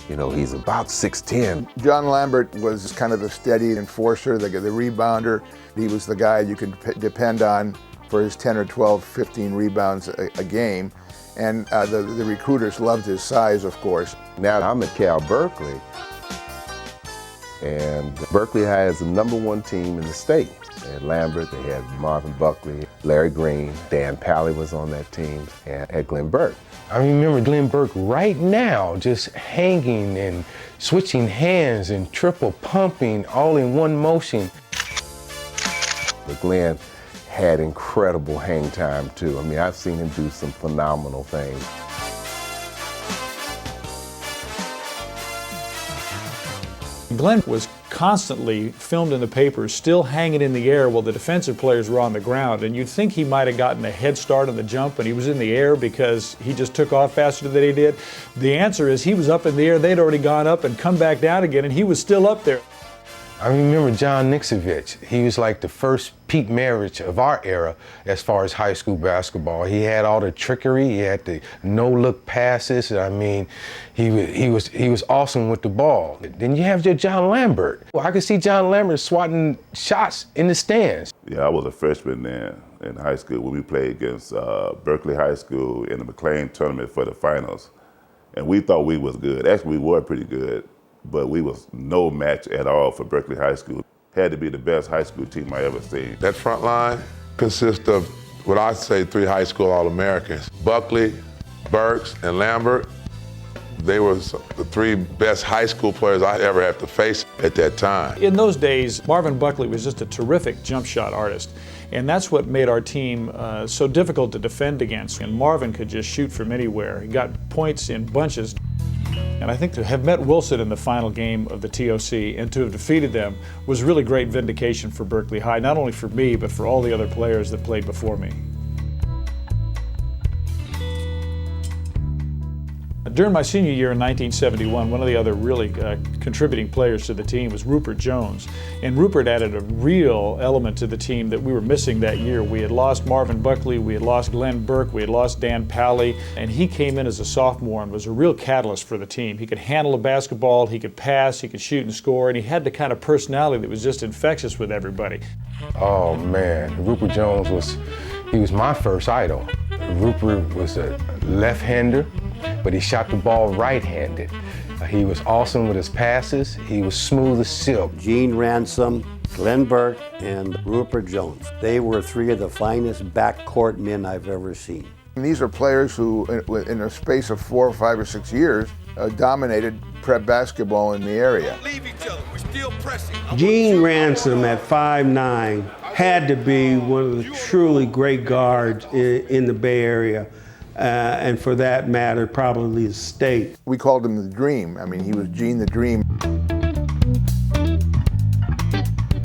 he's about 6'10". John Lambert was kind of the steady enforcer, the rebounder. He was the guy you could depend on for his 10 or 12, 15 rebounds a game. And the recruiters loved his size, of course. Now I'm at Cal Berkeley. And Berkeley has the #1 team in the state. They had Lambert, they had Marvin Buckley, Larry Green, Dan Pally was on that team, and had Glenn Burke. I remember Glenn Burke right now just hanging and switching hands and triple pumping all in one motion. But Glenn had incredible hang time too. I mean, I've seen him do some phenomenal things. Glenn was constantly filmed in the papers, still hanging in the air while the defensive players were on the ground. And you'd think he might have gotten a head start on the jump and he was in the air because he just took off faster than he did. The answer is he was up in the air, they'd already gone up and come back down again, and he was still up there. I remember John Nixovich. He was like the first Pete Maravich of our era as far as high school basketball. He had all the trickery, he had the no-look passes. I mean, he was awesome with the ball. Then you have your John Lambert. Well, I could see John Lambert swatting shots in the stands. Yeah, I was a freshman then in high school when we played against Berkeley High School in the MacLaren tournament for the finals. And we thought we was good. Actually, we were pretty good. But we was no match at all for Berkeley High School. Had to be the best high school team I ever seen. That front line consists of what I say 3 high school All-Americans. Buckley, Burks, and Lambert. They were the 3 best high school players I ever had to face at that time. In those days, Marvin Buckley was just a terrific jump shot artist. And that's what made our team so difficult to defend against. And Marvin could just shoot from anywhere. He got points in bunches. And I think to have met Wilson in the final game of the TOC and to have defeated them was really great vindication for Berkeley High, not only for me, but for all the other players that played before me. During my senior year in 1971, one of the other really contributing players to the team was Rupert Jones. And Rupert added a real element to the team that we were missing that year. We had lost Marvin Buckley, we had lost Glenn Burke, we had lost Dan Pally, and he came in as a sophomore and was a real catalyst for the team. He could handle a basketball, he could pass, he could shoot and score, and he had the kind of personality that was just infectious with everybody. Oh man, Rupert Jones was my first idol. Rupert was a left-hander, but he shot the ball right-handed. He was awesome with his passes. He was smooth as silk. Gene Ransom, Glenn Burke, and Rupert Jones. They were 3 of the finest backcourt men I've ever seen. And these are players who, in a space of 4 or 5 or 6 years, dominated prep basketball in the area. Gene Ransom at 5'9" had to be one of the truly great guards in the Bay Area. And for that matter, probably the state. We called him the Dream. I mean, he was Gene the Dream.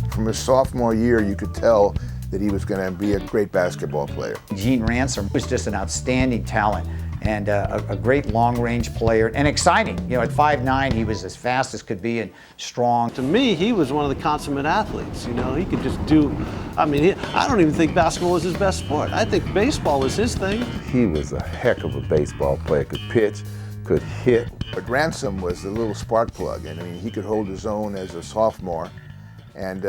From his sophomore year, you could tell that he was going to be a great basketball player. Gene Ransom was just an outstanding talent and a great long-range player and exciting. You know, at 5'9", he was as fast as could be and strong. To me, he was one of the consummate athletes. You know, he could just do, I mean, I don't even think basketball was his best sport. I think baseball was his thing. He was a heck of a baseball player, could pitch, could hit. But Ransom was the little spark plug, and I mean, he could hold his own as a sophomore. And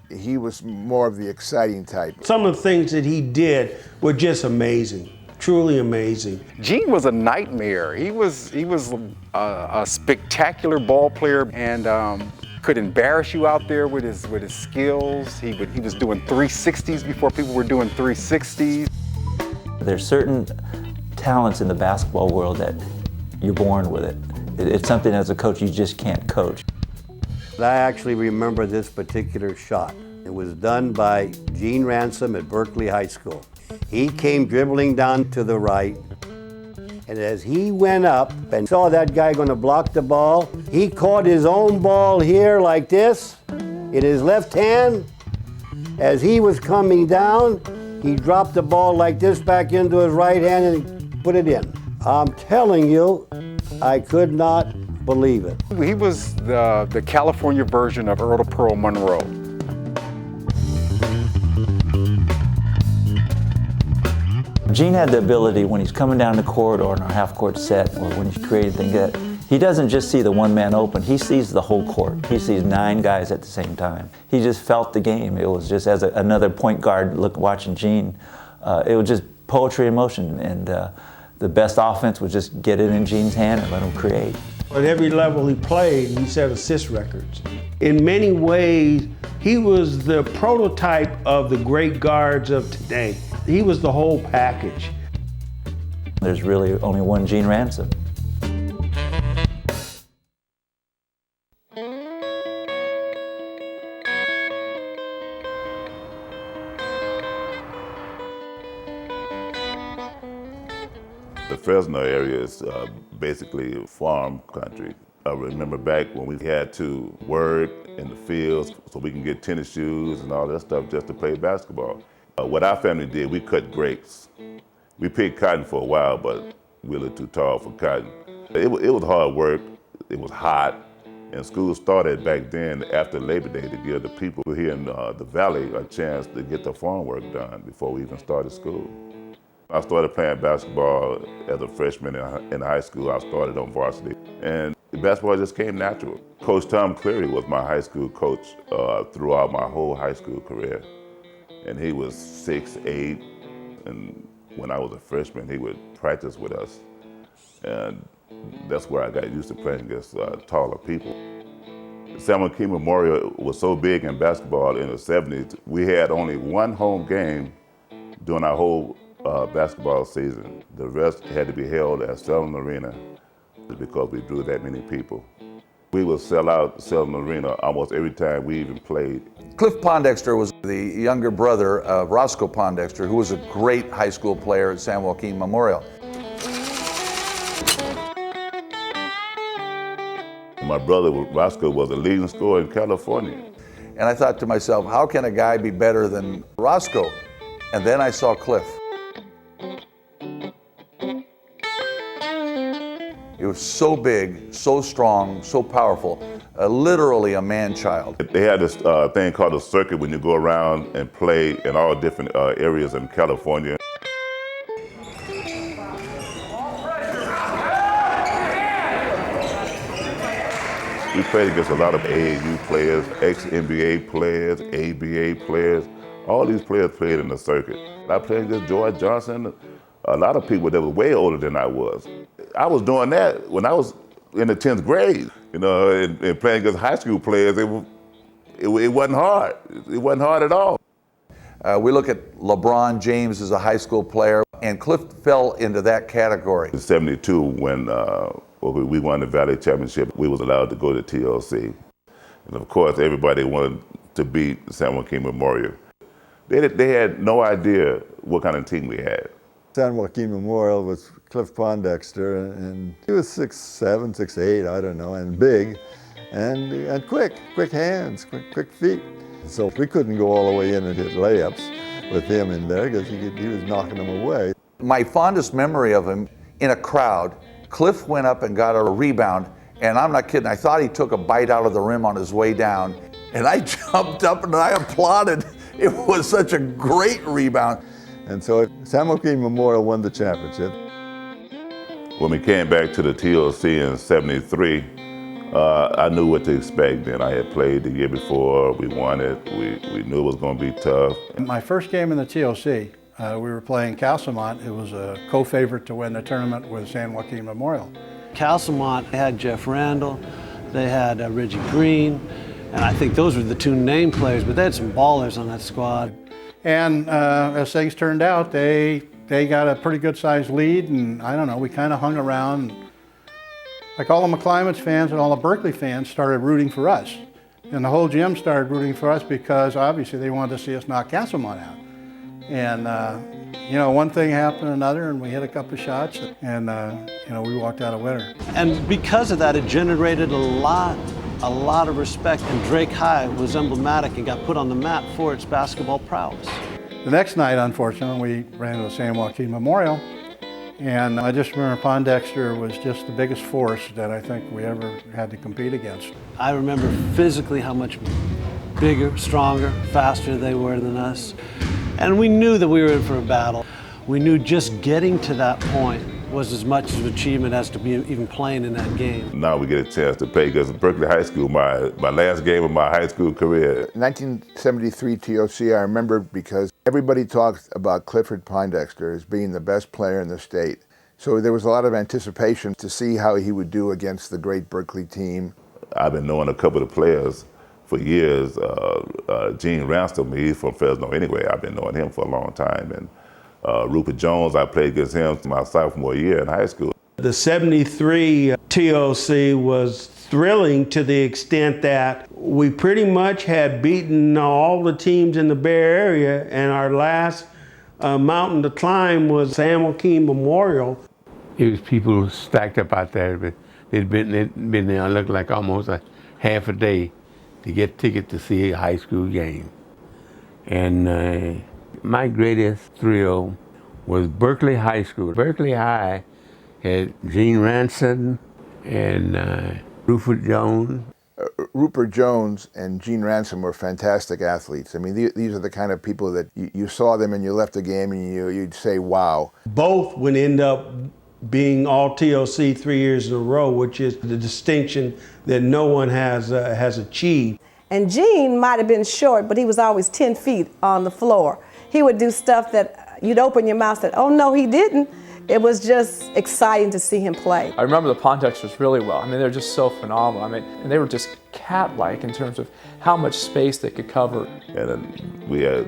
he was more of the exciting type. Some of the things that he did were just amazing, truly amazing. Gene was a nightmare. He was a spectacular ball player and could embarrass you out there with his skills. He was doing 360s before people were doing 360s. There's certain talents in the basketball world that you're born with it. It's something as a coach you just can't coach. I actually remember this particular shot. It was done by Gene Ransom at Berkeley High School. He came dribbling down to the right, and as he went up and saw that guy going to block the ball, he caught his own ball here like this in his left hand. As he was coming down, he dropped the ball like this back into his right hand and put it in. I'm telling you, I could not believe it. He was the California version of Earl to Pearl Monroe. Gene had the ability when he's coming down the corridor in our half-court set or when he's creating things that he doesn't just see the one man open, he sees the whole court. He sees 9 guys at the same time. He just felt the game. It was just as another point guard watching Gene, it was just poetry in motion, and the best offense was just get it in Gene's hand and let him create. At every level he played, he set assist records. In many ways, he was the prototype of the great guards of today. He was the whole package. There's really only one Gene Ransom. The Fresno area is basically farm country. I remember back when we had to work in the fields so we can get tennis shoes and all that stuff just to play basketball. What our family did, we cut grapes. We picked cotton for a while, but we were a little too tall for cotton. It was hard work, it was hot, and school started back then after Labor Day to give the people here in the Valley a chance to get the farm work done before we even started school. I started playing basketball as a freshman in high school. I started on varsity, and basketball just came natural. Coach Tom Cleary was my high school coach throughout my whole high school career. And he was 6'8", and when I was a freshman, he would practice with us. And that's where I got used to playing against taller people. Joaquin Memorial was so big in basketball in the 70s, we had only one home game during our whole basketball season. The rest had to be held at Selden Arena because we drew that many people. We would sell out Selden Arena almost every time we even played. Cliff Pondexter was the younger brother of Roscoe Pondexter, who was a great high school player at San Joaquin Memorial. My brother Roscoe was a leading scorer in California. And I thought to myself, how can a guy be better than Roscoe? And then I saw Cliff. He was so big, so strong, so powerful, literally a man-child. They had this thing called a circuit when you go around and play in all different areas in California. We played against a lot of AAU players, ex-NBA players, ABA players. All these players played in the circuit. I played against George Johnson, a lot of people that were way older than I was. I was doing that when I was in the 10th grade, you know, and playing against high school players. It wasn't hard. It wasn't hard at all. We look at LeBron James as a high school player, and Cliff fell into that category. In '72, when we won the Valley Championship, we was allowed to go to TOC. And of course, everybody wanted to beat San Joaquin Memorial. They had no idea what kind of team we had. San Joaquin Memorial was Cliff Pondexter, and he was 6'7", 6'8", I don't know, and big, and quick hands, quick feet. So we couldn't go all the way in and hit layups with him in there because he was knocking them away. My fondest memory of him, in a crowd, Cliff went up and got a rebound, and I'm not kidding, I thought he took a bite out of the rim on his way down, and I jumped up and I applauded. It was such a great rebound. And so San Joaquin Memorial won the championship. When we came back to the TOC in '73, I knew what to expect then. I had played the year before, we won it, we knew it was going to be tough. My first game in the TOC, we were playing Castlemont, who was a co-favorite to win the tournament with San Joaquin Memorial. Castlemont had Jeff Randall, they had Reggie Green, and I think those were the two name players, but they had some ballers on that squad. And as things turned out, they got a pretty good sized lead, and I don't know, we kind of hung around. Like all the MacLaren fans and all the Berkeley fans started rooting for us. And the whole gym started rooting for us because obviously they wanted to see us knock Castlemont out. And you know, one thing happened to another, and we hit a couple of shots, and you know, we walked out a winner. And because of that, it generated a lot of respect, and Drake High was emblematic and got put on the map for its basketball prowess. The next night, unfortunately, we ran into San Joaquin Memorial, and I just remember Pondexter was just the biggest force that I think we ever had to compete against. I remember physically how much bigger, stronger, faster they were than us. And we knew that we were in for a battle. We knew just getting to that point was as much of an achievement as to be even playing in that game. Now we get a chance to play because Berkeley High School, my last game of my high school career. 1973 TOC, I remember because everybody talked about Clifford Pondexter as being the best player in the state. So there was a lot of anticipation to see how he would do against the great Berkeley team. I've been knowing a couple of players for years. Gene Ransom, he's from Fresno anyway. I've been knowing him for a long time. And Rupert Jones, I played against him my sophomore year in high school. The 73 TOC was thrilling to the extent that we pretty much had beaten all the teams in the Bay Area, and our last mountain to climb was San Joaquin Memorial. It was people stacked up out there, but they'd been there, looked like almost a half a day to get tickets to see a high school game. And my greatest thrill was Berkeley High School. Berkeley High had Gene Ransom and Rupert Jones. Rupert Jones and Gene Ransom were fantastic athletes. I mean, these are the kind of people that you saw them and you left the game and you'd say, wow. Both would end up being all TOC 3 years in a row, which is the distinction that no one has achieved. And Gene might have been short, but he was always 10 feet on the floor. He would do stuff that you'd open your mouth and say, oh no, he didn't. It was just exciting to see him play. I remember the Pondexters really well. I mean, they're just so phenomenal. I mean, and they were just cat-like in terms of how much space they could cover. And then we had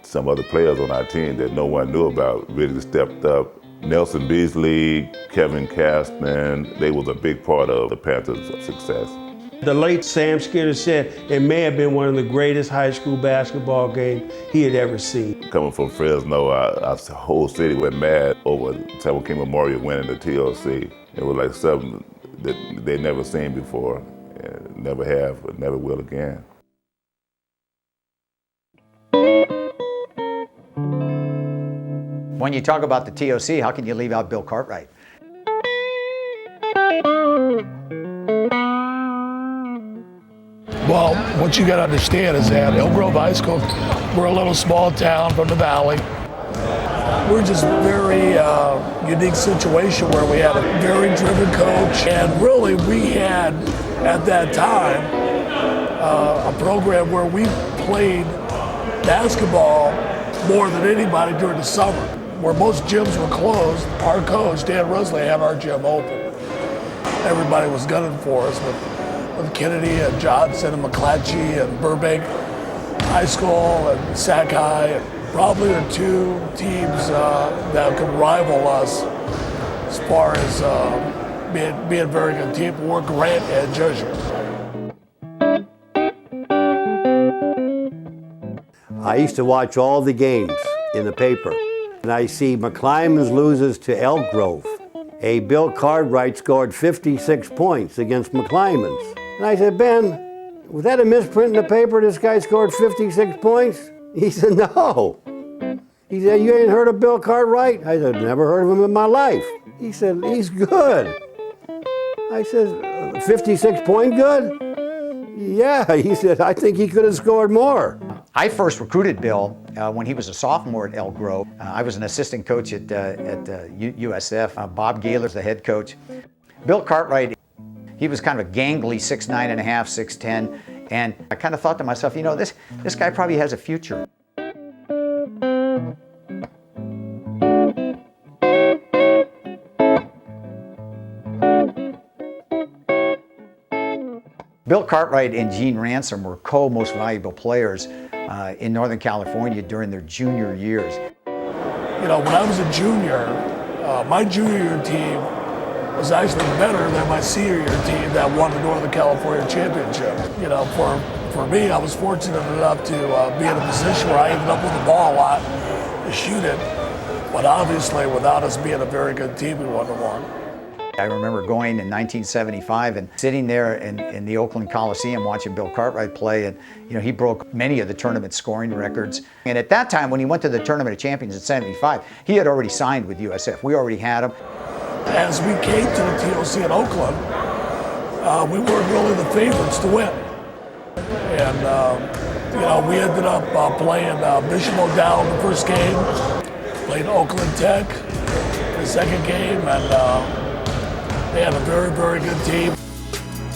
some other players on our team that no one knew about really stepped up. Nelson Beasley, Kevin Castman, they was a big part of the Panthers' success. The late Sam Skinner said it may have been one of the greatest high school basketball games he had ever seen. Coming from Fresno, our whole city went mad over San Joaquin Memorial winning the TOC. It was like something that they'd never seen before, and never have, but never will again. When you talk about the TOC, how can you leave out Bill Cartwright? Well, what you got to understand is that Elk Grove High School, we're a little small town from the valley. We're just very unique situation where we had a very driven coach, and really we had at that time a program where we played basketball more than anybody during the summer. Where most gyms were closed, our coach, Dan Rusley, had our gym open. Everybody was gunning for us with Kennedy and Johnson and McClatchy and Burbank High School and Sac High. And probably the two teams that could rival us as far as being a very good team were Grant and Jesuit. I used to watch all the games in the paper, and I see MacLaren loses to Elk Grove. Bill Cartwright scored 56 points against MacLaren. And I said, Ben, was that a misprint in the paper? This guy scored 56 points? He said, no. He said, you ain't heard of Bill Cartwright? I said, never heard of him in my life. He said, he's good. I said, 56 point good? Yeah, he said, I think he could have scored more. I first recruited Bill when he was a sophomore at Elk Grove. I was an assistant coach at USF. Bob Gaylor's the head coach. Bill Cartwright, He was kind of a gangly 6'9.5", 6'10", and I kind of thought to myself, you know, this guy probably has a future. Bill Cartwright and Gene Ransom were co-most valuable players in Northern California during their junior years. You know, when I was a junior, my junior year team was actually better than my senior year team that won the Northern California Championship. You know, for me, I was fortunate enough to be in a position where I ended up with the ball a lot to shoot it. But obviously, without us being a very good team, we wouldn't have won. I remember going in 1975 and sitting there in the Oakland Coliseum watching Bill Cartwright play, and you know, he broke many of the tournament scoring records. And at that time, when he went to the Tournament of Champions in '75, he had already signed with USF. We already had him. As we came to the TOC in Oakland, we weren't really the favorites to win. And you know, we ended up playing Bishop O'Dowd the first game, played Oakland Tech the second game, and they had a very, very good team.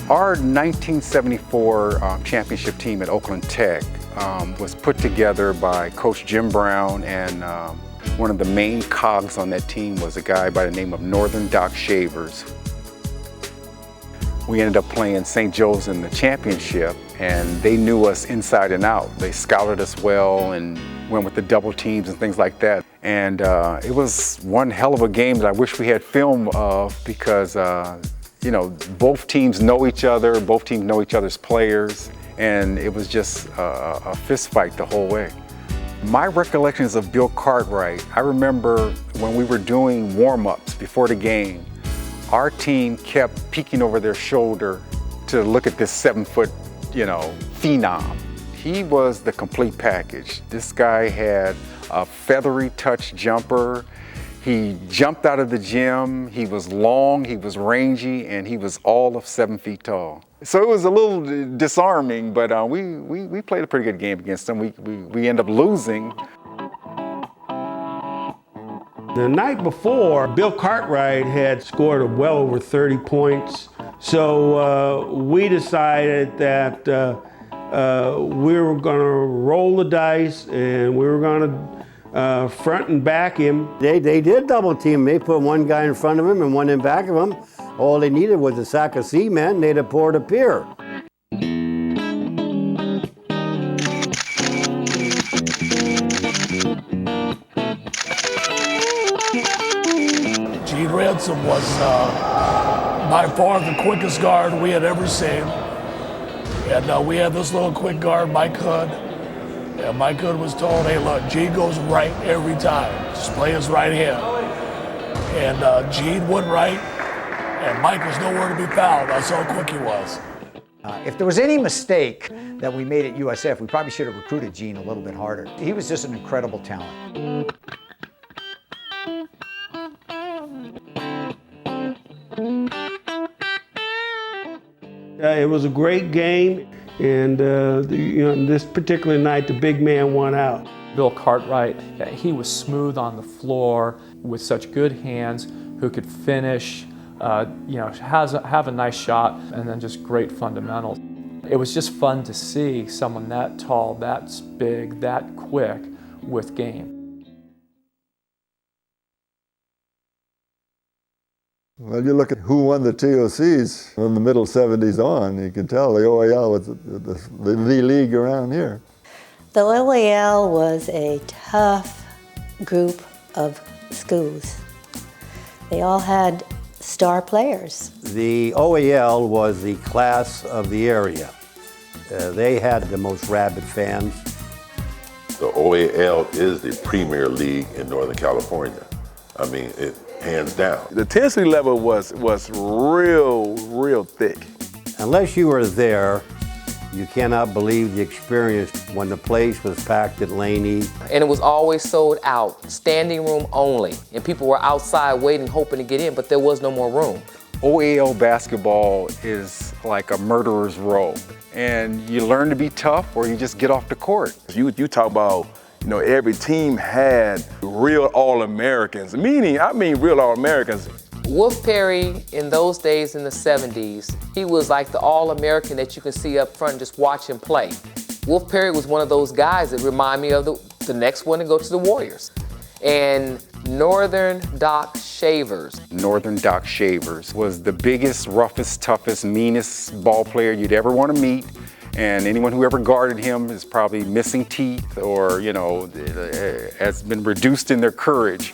Our 1974 championship team at Oakland Tech was put together by Coach Jim Brown, and one of the main cogs on that team was a guy by the name of Northern Doc Shavers. We ended up playing St. Joe's in the championship, and they knew us inside and out. They scouted us well and went with the double teams and things like that. And it was one hell of a game that I wish we had film of, because you know, both teams know each other, both teams know each other's players, and it was just a fist fight the whole way. My recollections of Bill Cartwright, I remember when we were doing warm-ups before the game, our team kept peeking over their shoulder to look at this 7-foot, you know, phenom. He was the complete package. This guy had a feathery touch jumper. He jumped out of the gym. He was long, he was rangy, and he was all of 7 feet tall. So it was a little disarming, but we played a pretty good game against him. We ended up losing. The night before, Bill Cartwright had scored well over 30 points. So we decided that we were going to roll the dice and we were going to front and back him. They did double team. They put one guy in front of him and one in back of him. All they needed was a sack of cement, and they'd have poured a pier. Gene Ransom was by far the quickest guard we had ever seen. And we had this little quick guard, Mike Hood. And Mike Hood was told, hey, look, Gene goes right every time. Just play his right hand. And Gene went right, and Mike was nowhere to be found. That's how quick he was. If there was any mistake that we made at USF, we probably should have recruited Gene a little bit harder. He was just an incredible talent. It was a great game, and you know, this particular night, the big man won out. Bill Cartwright, he was smooth on the floor with such good hands, who could finish, you know, have a nice shot, and then just great fundamentals. It was just fun to see someone that tall, that big, that quick with game. Well, you look at who won the TOCs from the middle 70s on, you can tell the OAL was the league around here. The OAL was a tough group of schools. They all had star players. The OAL was the class of the area. They had the most rabid fans. The OAL is the premier league in Northern California. I mean, hands down. The intensity level was real thick. Unless you were there, you cannot believe the experience when the place was packed at Laney. And it was always sold out, standing room only. And people were outside waiting, hoping to get in, but there was no more room. OAL basketball is like a murderer's row. And you learn to be tough, or you just get off the court. You talk about, you know, every team had real All-Americans, I mean real All-Americans. Wolf Perry, in those days in the 70s, he was like the All-American that you can see up front and just watch him play. Wolf Perry was one of those guys that remind me of the next one to go to the Warriors. And Northern Doc Shavers. Northern Doc Shavers was the biggest, roughest, toughest, meanest ball player you'd ever want to meet. And anyone who ever guarded him is probably missing teeth or, you know, has been reduced in their courage.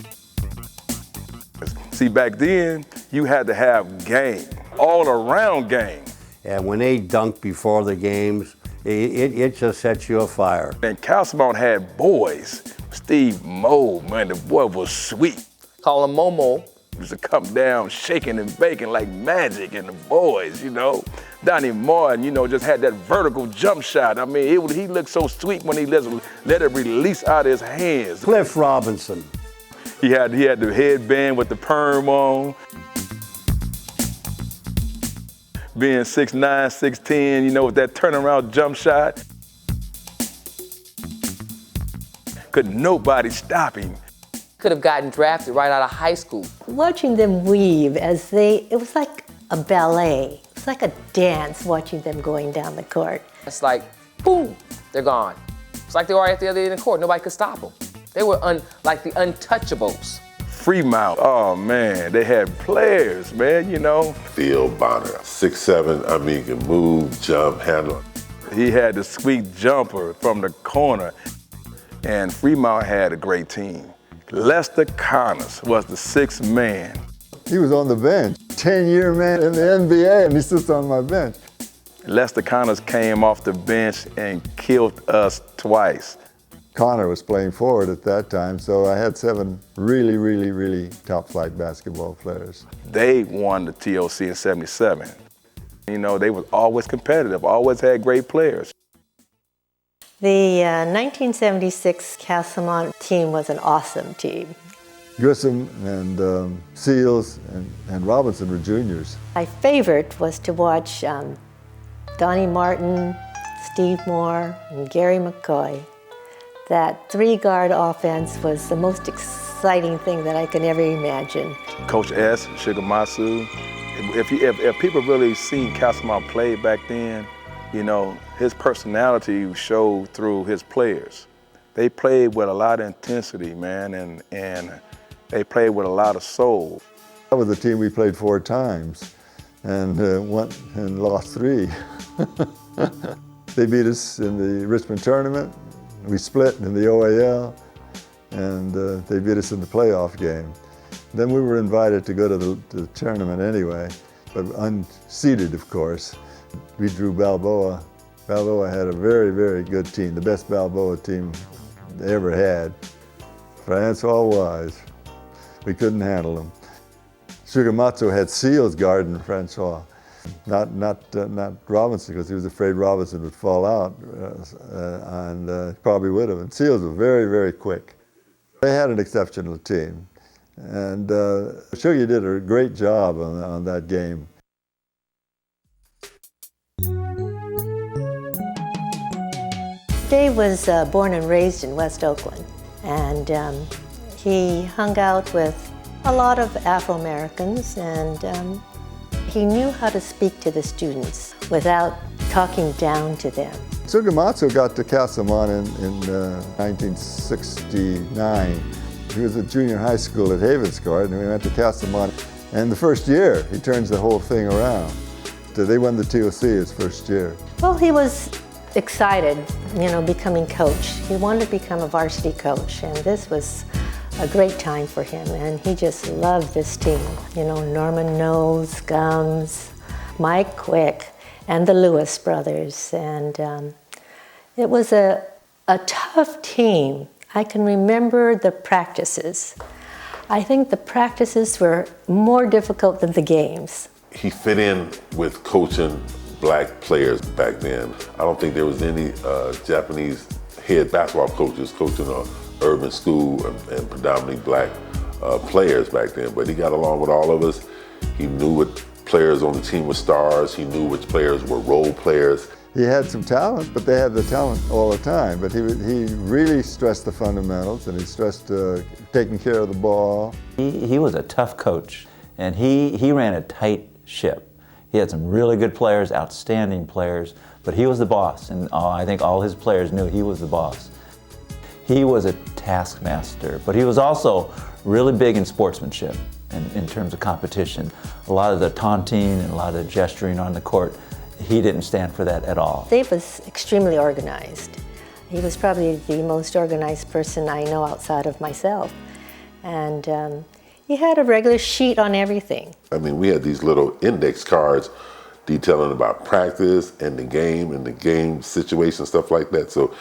See, back then, you had to have game, all around game. And when they dunked before the games, it just sets you afire. And Castlemont had boys. Steve Moe, man, the boy was sweet. Call him Momo. He used to come down shaking and baking like magic, and the boys, you know. Donnie Martin, you know, just had that vertical jump shot. I mean, he looked so sweet when he let it release out of his hands. Cliff Robinson. He had the headband with the perm on. Being 6'9", 6'10", you know, with that turnaround jump shot. Could nobody stop him. Could have gotten drafted right out of high school. Watching them weave it was like a ballet. It's like a dance watching them going down the court. It's like, boom, they're gone. It's like they were at the other end of the court. Nobody could stop them. They were like the untouchables. Fremont, oh man, they had players, man, you know. Phil Bonner, 6'7", I mean, can move, jump, handle. He had the sweet jumper from the corner. And Fremont had a great team. Lester Connors was the sixth man. He was on the bench, 10-year man in the NBA, and he sits on my bench. Lester Connors came off the bench and killed us twice. Connor was playing forward at that time, so I had 7 really, really, really top-flight basketball players. They won the TOC in '77. You know, they were always competitive, always had great players. The 1976 Castlemont team was an awesome team. Grissom and Seals and Robinson were juniors. My favorite was to watch Donnie Martin, Steve Moore, and Gary McCoy. That 3-guard offense was the most exciting thing that I could ever imagine. Coach S, Shigematsu. If people really seen Castlemont play back then, you know, his personality showed through his players. They played with a lot of intensity, man, and they played with a lot of soul. That was the team we played 4 times and went and lost 3. They beat us in the Richmond tournament. We split in the OAL, and they beat us in the playoff game. Then we were invited to go to the tournament anyway, but unseeded, of course. We drew Balboa. Balboa had a very, very good team, the best Balboa team they ever had. Francois Wise. We couldn't handle them. Shigematsu had Seals guarding Francois. Not Robinson, because he was afraid Robinson would fall out, and probably would have. And Seals was very, very quick. They had an exceptional team, and Shuggy did a great job on that game. Dave was born and raised in West Oakland, and he hung out with a lot of Afro-Americans, and he knew how to speak to the students without talking down to them. Shigematsu got to Castlemont in 1969. He was at junior high school at Havenscourt, and we went to Castlemont. And the first year, he turns the whole thing around. So they won the TOC his first year. Well, he was excited, you know, becoming coach. He wanted to become a varsity coach, and this was a great time for him, and he just loved this team. You know, Norman Knowles, Gums, Mike Quick, and the Lewis brothers, and it was a tough team. I can remember the practices. I think the practices were more difficult than the games. He fit in with coaching black players back then. I don't think there was any Japanese head basketball coaches coaching a urban school and predominantly black players back then, but he got along with all of us. He knew what players on the team were stars. He knew which players were role players. He had some talent, but they had the talent all the time. But he really stressed the fundamentals, and he stressed taking care of the ball. He was a tough coach, And he ran a tight ship. He had some really good players, outstanding players, but he was the boss, and I think all his players knew he was the boss. He was a taskmaster, but he was also really big in sportsmanship in terms of competition. A lot of the taunting and a lot of the gesturing on the court, he didn't stand for that at all. Dave was extremely organized. He was probably the most organized person I know outside of myself. And he had a regular sheet on everything. I mean, we had these little index cards detailing about practice and the game situation, stuff like that. So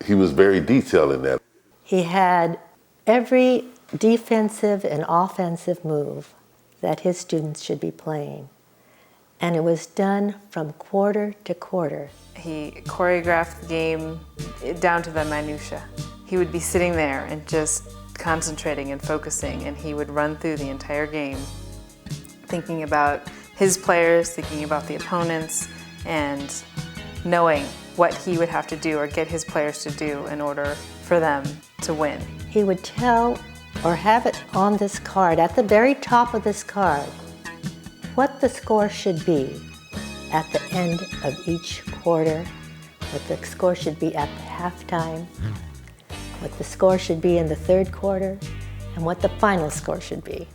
he was very detailed in that. He had every defensive and offensive move that his students should be playing. And it was done from quarter to quarter. He choreographed the game down to the minutia. He would be sitting there and just concentrating and focusing, and he would run through the entire game thinking about his players, thinking about the opponents, and knowing what he would have to do or get his players to do in order for them to win. He would tell or have it on this card, at the very top of this card, what the score should be at the end of each quarter, what the score should be at the halftime, what the score should be in the third quarter, and what the final score should be.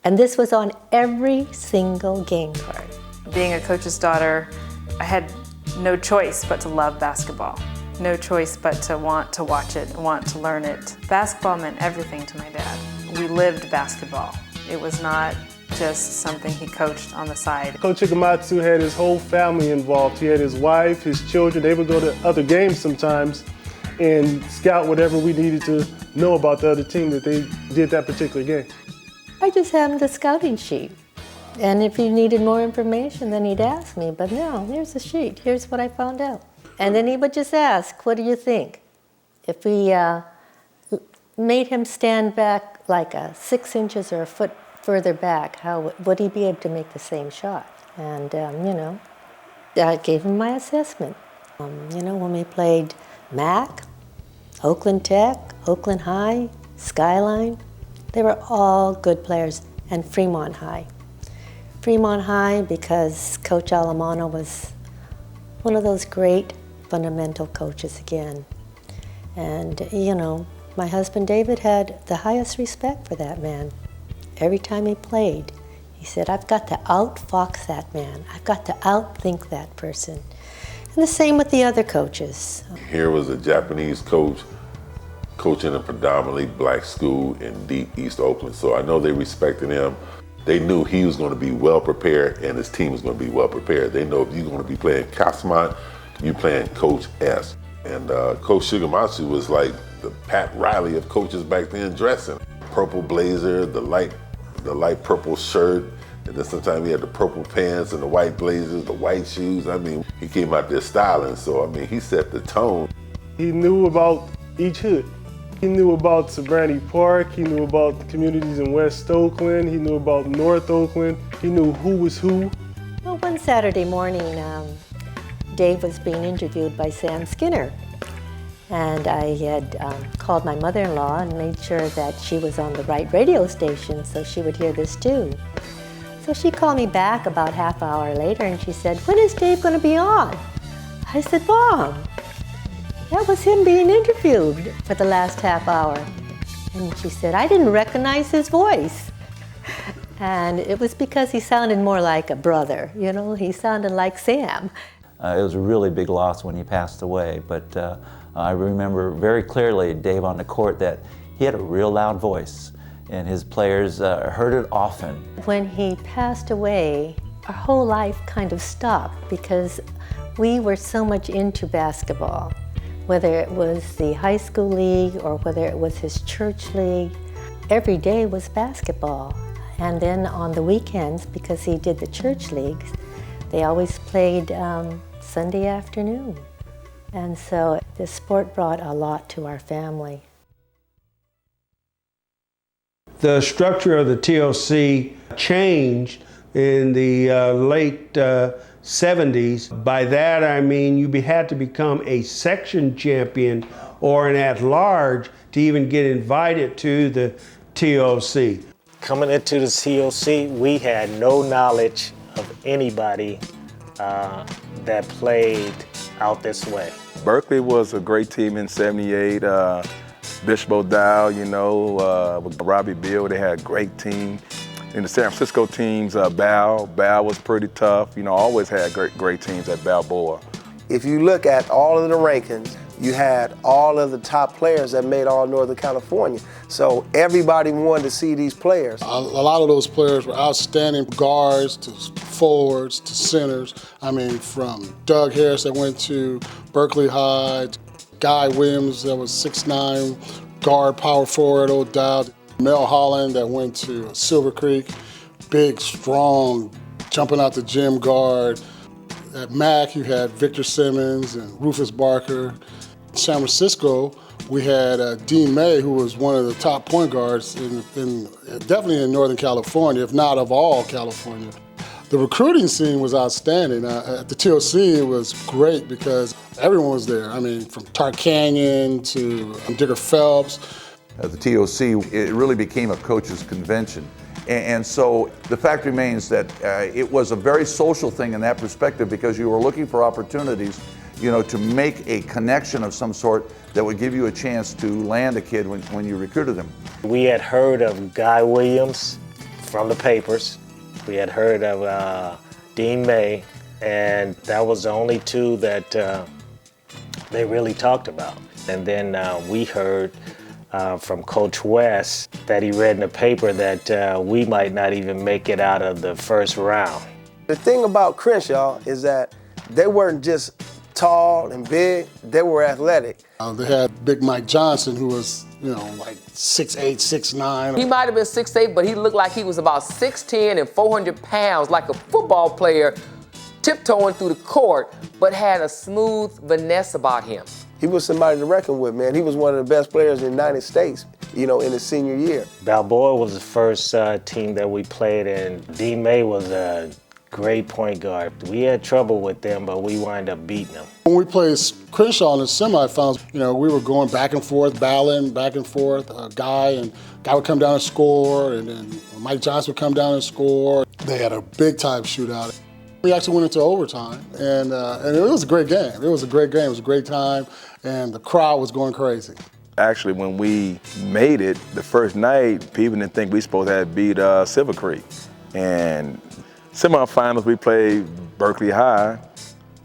And this was on every single game card. Being a coach's daughter, I had no choice but to love basketball. No choice but to want to watch it, want to learn it. Basketball meant everything to my dad. We lived basketball. It was not just something he coached on the side. Coach Shigematsu had his whole family involved. He had his wife, his children. They would go to other games sometimes and scout whatever we needed to know about the other team that they did that particular game. I just had the scouting sheet. And if he needed more information, then he'd ask me. But no, here's the sheet. Here's what I found out. And then he would just ask, what do you think? If we made him stand back like 6 inches or a foot further back, how would he be able to make the same shot? And, I gave him my assessment. When we played Mac, Oakland Tech, Oakland High, Skyline, they were all good players, and Fremont High. Fremont High because Coach Alamano was one of those great fundamental coaches again. And, my husband David had the highest respect for that man. Every time he played, he said, I've got to outfox that man. I've got to outthink that person. And the same with the other coaches. Here was a Japanese coach coaching a predominantly black school in deep East Oakland. So I know they respected him. They knew he was going to be well prepared and his team was going to be well prepared. They know if you're going to be playing Kasman, you're playing Coach S. And Coach Shigematsu was like the Pat Riley of coaches back then dressing. Purple blazer, the light purple shirt, and then sometimes he had the purple pants and the white blazers, the white shoes. I mean, he came out there styling, so I mean, he set the tone. He knew about each hood. He knew about Sobrani Park, he knew about the communities in West Oakland, he knew about North Oakland, he knew who was who. Well, one Saturday morning, Dave was being interviewed by Sam Skinner. And I had called my mother-in-law and made sure that she was on the right radio station so she would hear this too. So she called me back about half an hour later and she said, when is Dave going to be on? I said, Mom, that was him being interviewed for the last half hour. And she said, I didn't recognize his voice. And it was because he sounded more like a brother, he sounded like Sam. It was a really big loss when he passed away, but I remember very clearly, Dave on the court, that he had a real loud voice, and his players heard it often. When he passed away, our whole life kind of stopped because we were so much into basketball, whether it was the high school league or whether it was his church league. Every day was basketball. And then on the weekends, because he did the church leagues, they always played Sunday afternoon. And so the sport brought a lot to our family. The structure of the TOC changed in the late 70s. By that I mean you had to become a section champion or an at-large to even get invited to the TOC. Coming into the TOC, we had no knowledge of anybody that played out this way. Berkeley was a great team in '78. Bishop O'Dowd, with Robbie Beal, they had a great team. In the San Francisco teams, Bal was pretty tough. Always had great teams at Balboa. If you look at all of the rankings, you had all of the top players that made all Northern California. So everybody wanted to see these players. A lot of those players were outstanding guards to forwards to centers. I mean, from Doug Harris that went to Berkeley High, Guy Williams that was 6'9", guard, power forward, O'Dowd. Mel Holland that went to Silver Creek, big, strong, jumping out the gym guard. At Mac, you had Victor Simmons and Rufus Barker. In San Francisco, we had Dean May, who was one of the top point guards definitely in Northern California, if not of all California. The recruiting scene was outstanding. At the TOC, it was great because everyone was there. I mean, from Tart Canyon to Digger Phelps. At the TOC, it really became a coach's convention. And so the fact remains that it was a very social thing in that perspective because you were looking for opportunities, to make a connection of some sort that would give you a chance to land a kid when you recruited him. We had heard of Guy Williams from the papers. We had heard of Dean May, and that was the only two that they really talked about. And then we heard from Coach West that he read in the paper that we might not even make it out of the first round. The thing about Crenshaw is that they weren't just tall and big, they were athletic. They had Big Mike Johnson, who was, like 6'8", 6'9". He might have been 6'8", but he looked like he was about 6'10" and 400 pounds, like a football player tiptoeing through the court, but had a smooth finesse about him. He was somebody to reckon with, man. He was one of the best players in the United States, in his senior year. Balboa was the first team that we played, and Dean May was a great point guard. We had trouble with them, but we wound up beating them. When we played Crenshaw in the semifinals, we were going back and forth, battling back and forth. Guy would come down and score, and then Mike Johnson would come down and score. They had a big-time shootout. We actually went into overtime, and it was a great game. It was a great game. It was a great time, and the crowd was going crazy. Actually, when we made it the first night, people didn't think we were supposed to have beat Silver Creek. And semifinals, we played Berkeley High.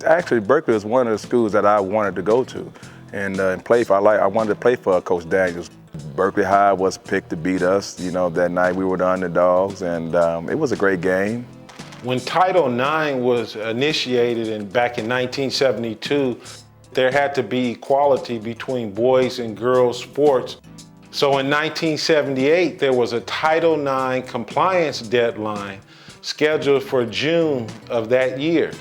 Actually, Berkeley was one of the schools that I wanted to go to and play for. I wanted to play for Coach Daniels. Berkeley High was picked to beat us. That night we were the underdogs, and it was a great game. When Title IX was initiated back in 1972, there had to be equality between boys and girls sports. So in 1978, there was a Title IX compliance deadline scheduled for June of that year.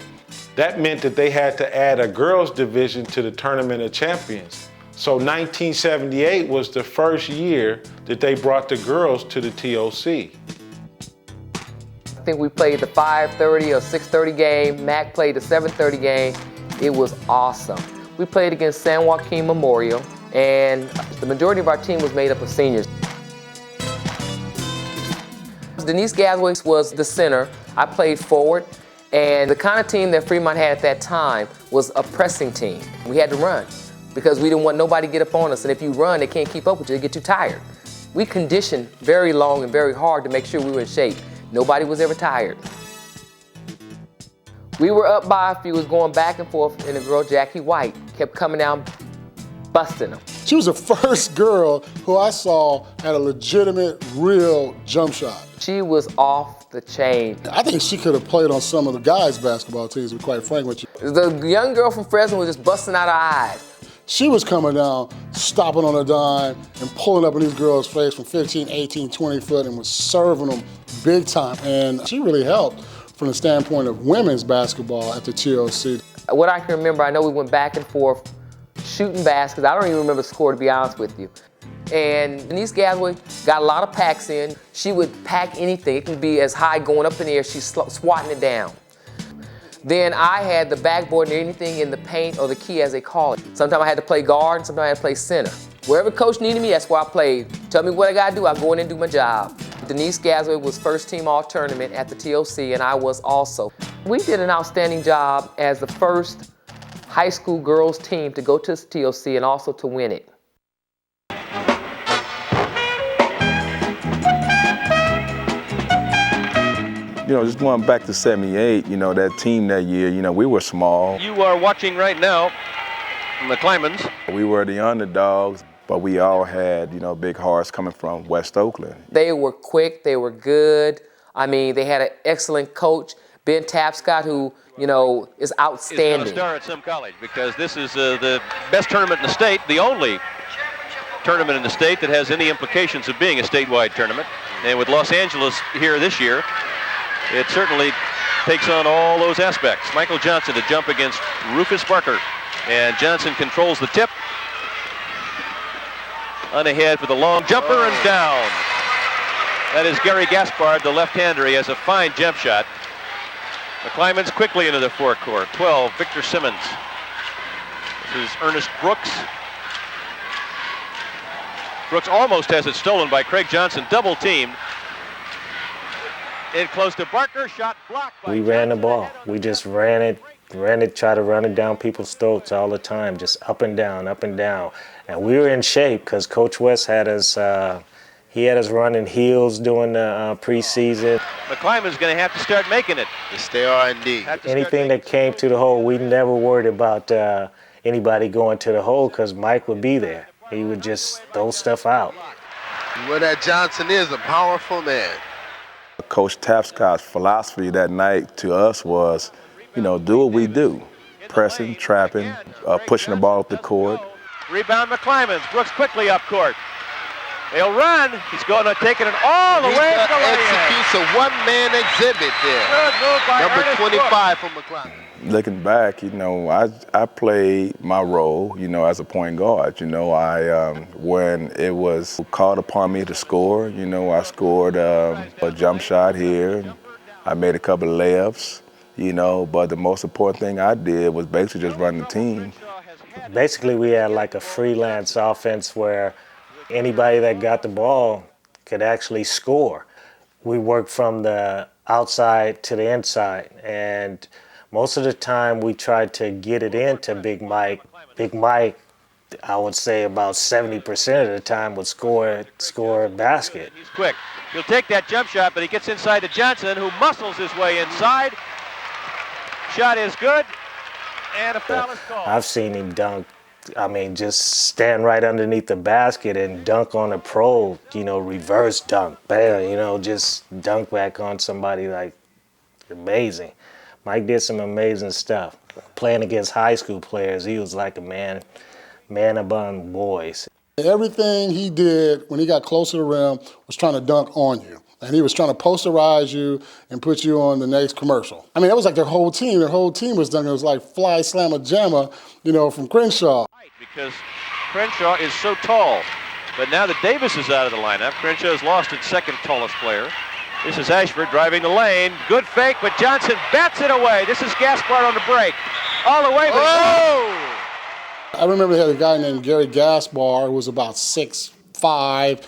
That meant that they had to add a girls division to the Tournament of Champions. So 1978 was the first year that they brought the girls to the TOC. I think we played the 5:30 or 6:30 game. Mac played the 7:30 game. It was awesome. We played against San Joaquin Memorial, and the majority of our team was made up of seniors. Denise Gasway was the center. I played forward, and the kind of team that Fremont had at that time was a pressing team. We had to run because we didn't want nobody to get up on us, and if you run, they can't keep up with you, they get too tired. We conditioned very long and very hard to make sure we were in shape. Nobody was ever tired. We were up by a few, was going back and forth, and the girl, Jackie White, kept coming down, busting them. She was the first girl who I saw had a legitimate, real jump shot. She was off the chain. I think she could have played on some of the guys' basketball teams, to be quite frank with you. The young girl from Fresno was just busting out her eyes. She was coming down, stopping on a dime, and pulling up in these girls' face from 15, 18, 20 foot and was serving them big time. And she really helped from the standpoint of women's basketball at the TOC. What I can remember, I know we went back and forth shooting baskets. I don't even remember the score, to be honest with you. And Denise Gasway got a lot of packs in. She would pack anything. It could be as high going up in the air, she's swatting it down. Then I had the backboard and anything in the paint or the key, as they call it. Sometimes I had to play guard, and sometimes I had to play center. Wherever coach needed me, that's where I played. Tell me what I gotta do, I go in and do my job. Denise Gasway was first team all-tournament at the TOC, and I was also. We did an outstanding job as the first high school girls team to go to the TOC and also to win it. Just going back to '78, that team that year, we were small. You are watching right now the Clymans. We were the underdogs, but we all had, big hearts coming from West Oakland. They were quick, they were good. I mean, they had an excellent coach, Ben Tapscott, who, is outstanding. It's going to star at some college because this is the best tournament in the state, the only tournament in the state that has any implications of being a statewide tournament. And with Los Angeles here this year, it certainly takes on all those aspects. Michael Johnson to jump against Rufus Barker. And Johnson controls the tip. On ahead for the long jumper and down. That is Gary Gaspard, the left-hander. He has a fine jump shot. The Clymans quickly into the forecourt. 12, Victor Simmons. This is Ernest Brooks. Brooks almost has it stolen by Craig Johnson, double teamed. In close to Barker, shot blocked by We ran the ball. We just ran it, try to run it down people's throats all the time, just up and down, up and down. And we were in shape because Coach West had us, he had us running heels during the preseason. McClymon's going to have to start making it. To stay R&D. Anything that came to the hole, we never worried about anybody going to the hole because Mike would be there. He would just throw stuff out. Well, that Johnson is a powerful man. Coach Tapscott's philosophy that night to us was, do what we do. Pressing, trapping, pushing the ball up the court. Rebound McClymans. Brooks quickly up court. They'll run. He's going to take it all the way to the lay-in. Executes a one-man exhibit there. Good move by Number Ernest 25 from McClymans. Looking back, I played my role, as a point guard. When it was called upon me to score, I scored a jump shot here. I made a couple of layups, but the most important thing I did was basically just run the team. Basically, we had like a freelance offense where anybody that got the ball could actually score. We worked from the outside to the inside, and most of the time we tried to get it into Big Mike. Big Mike, I would say about 70% of the time would score a basket. He's quick. He'll take that jump shot, but he gets inside to Johnson, who muscles his way inside. Shot is good, and a foul is called. I've seen him dunk. Just stand right underneath the basket and dunk on a pro, reverse dunk, bam, just dunk back on somebody like amazing. Mike did some amazing stuff. Playing against high school players, he was like a man among boys. Everything he did when he got close to the rim was trying to dunk on you. And he was trying to posterize you and put you on the next commercial. That was like their whole team. Their whole team was dunking. It was like fly slamma jamma, from Crenshaw. Because Crenshaw is so tall. But now that Davis is out of the lineup, Crenshaw has lost its second tallest player. This is Ashford driving the lane. Good fake, but Johnson bats it away. This is Gaspard on the break. All the way, but I remember they had a guy named Gary Gaspard who was about 6'5",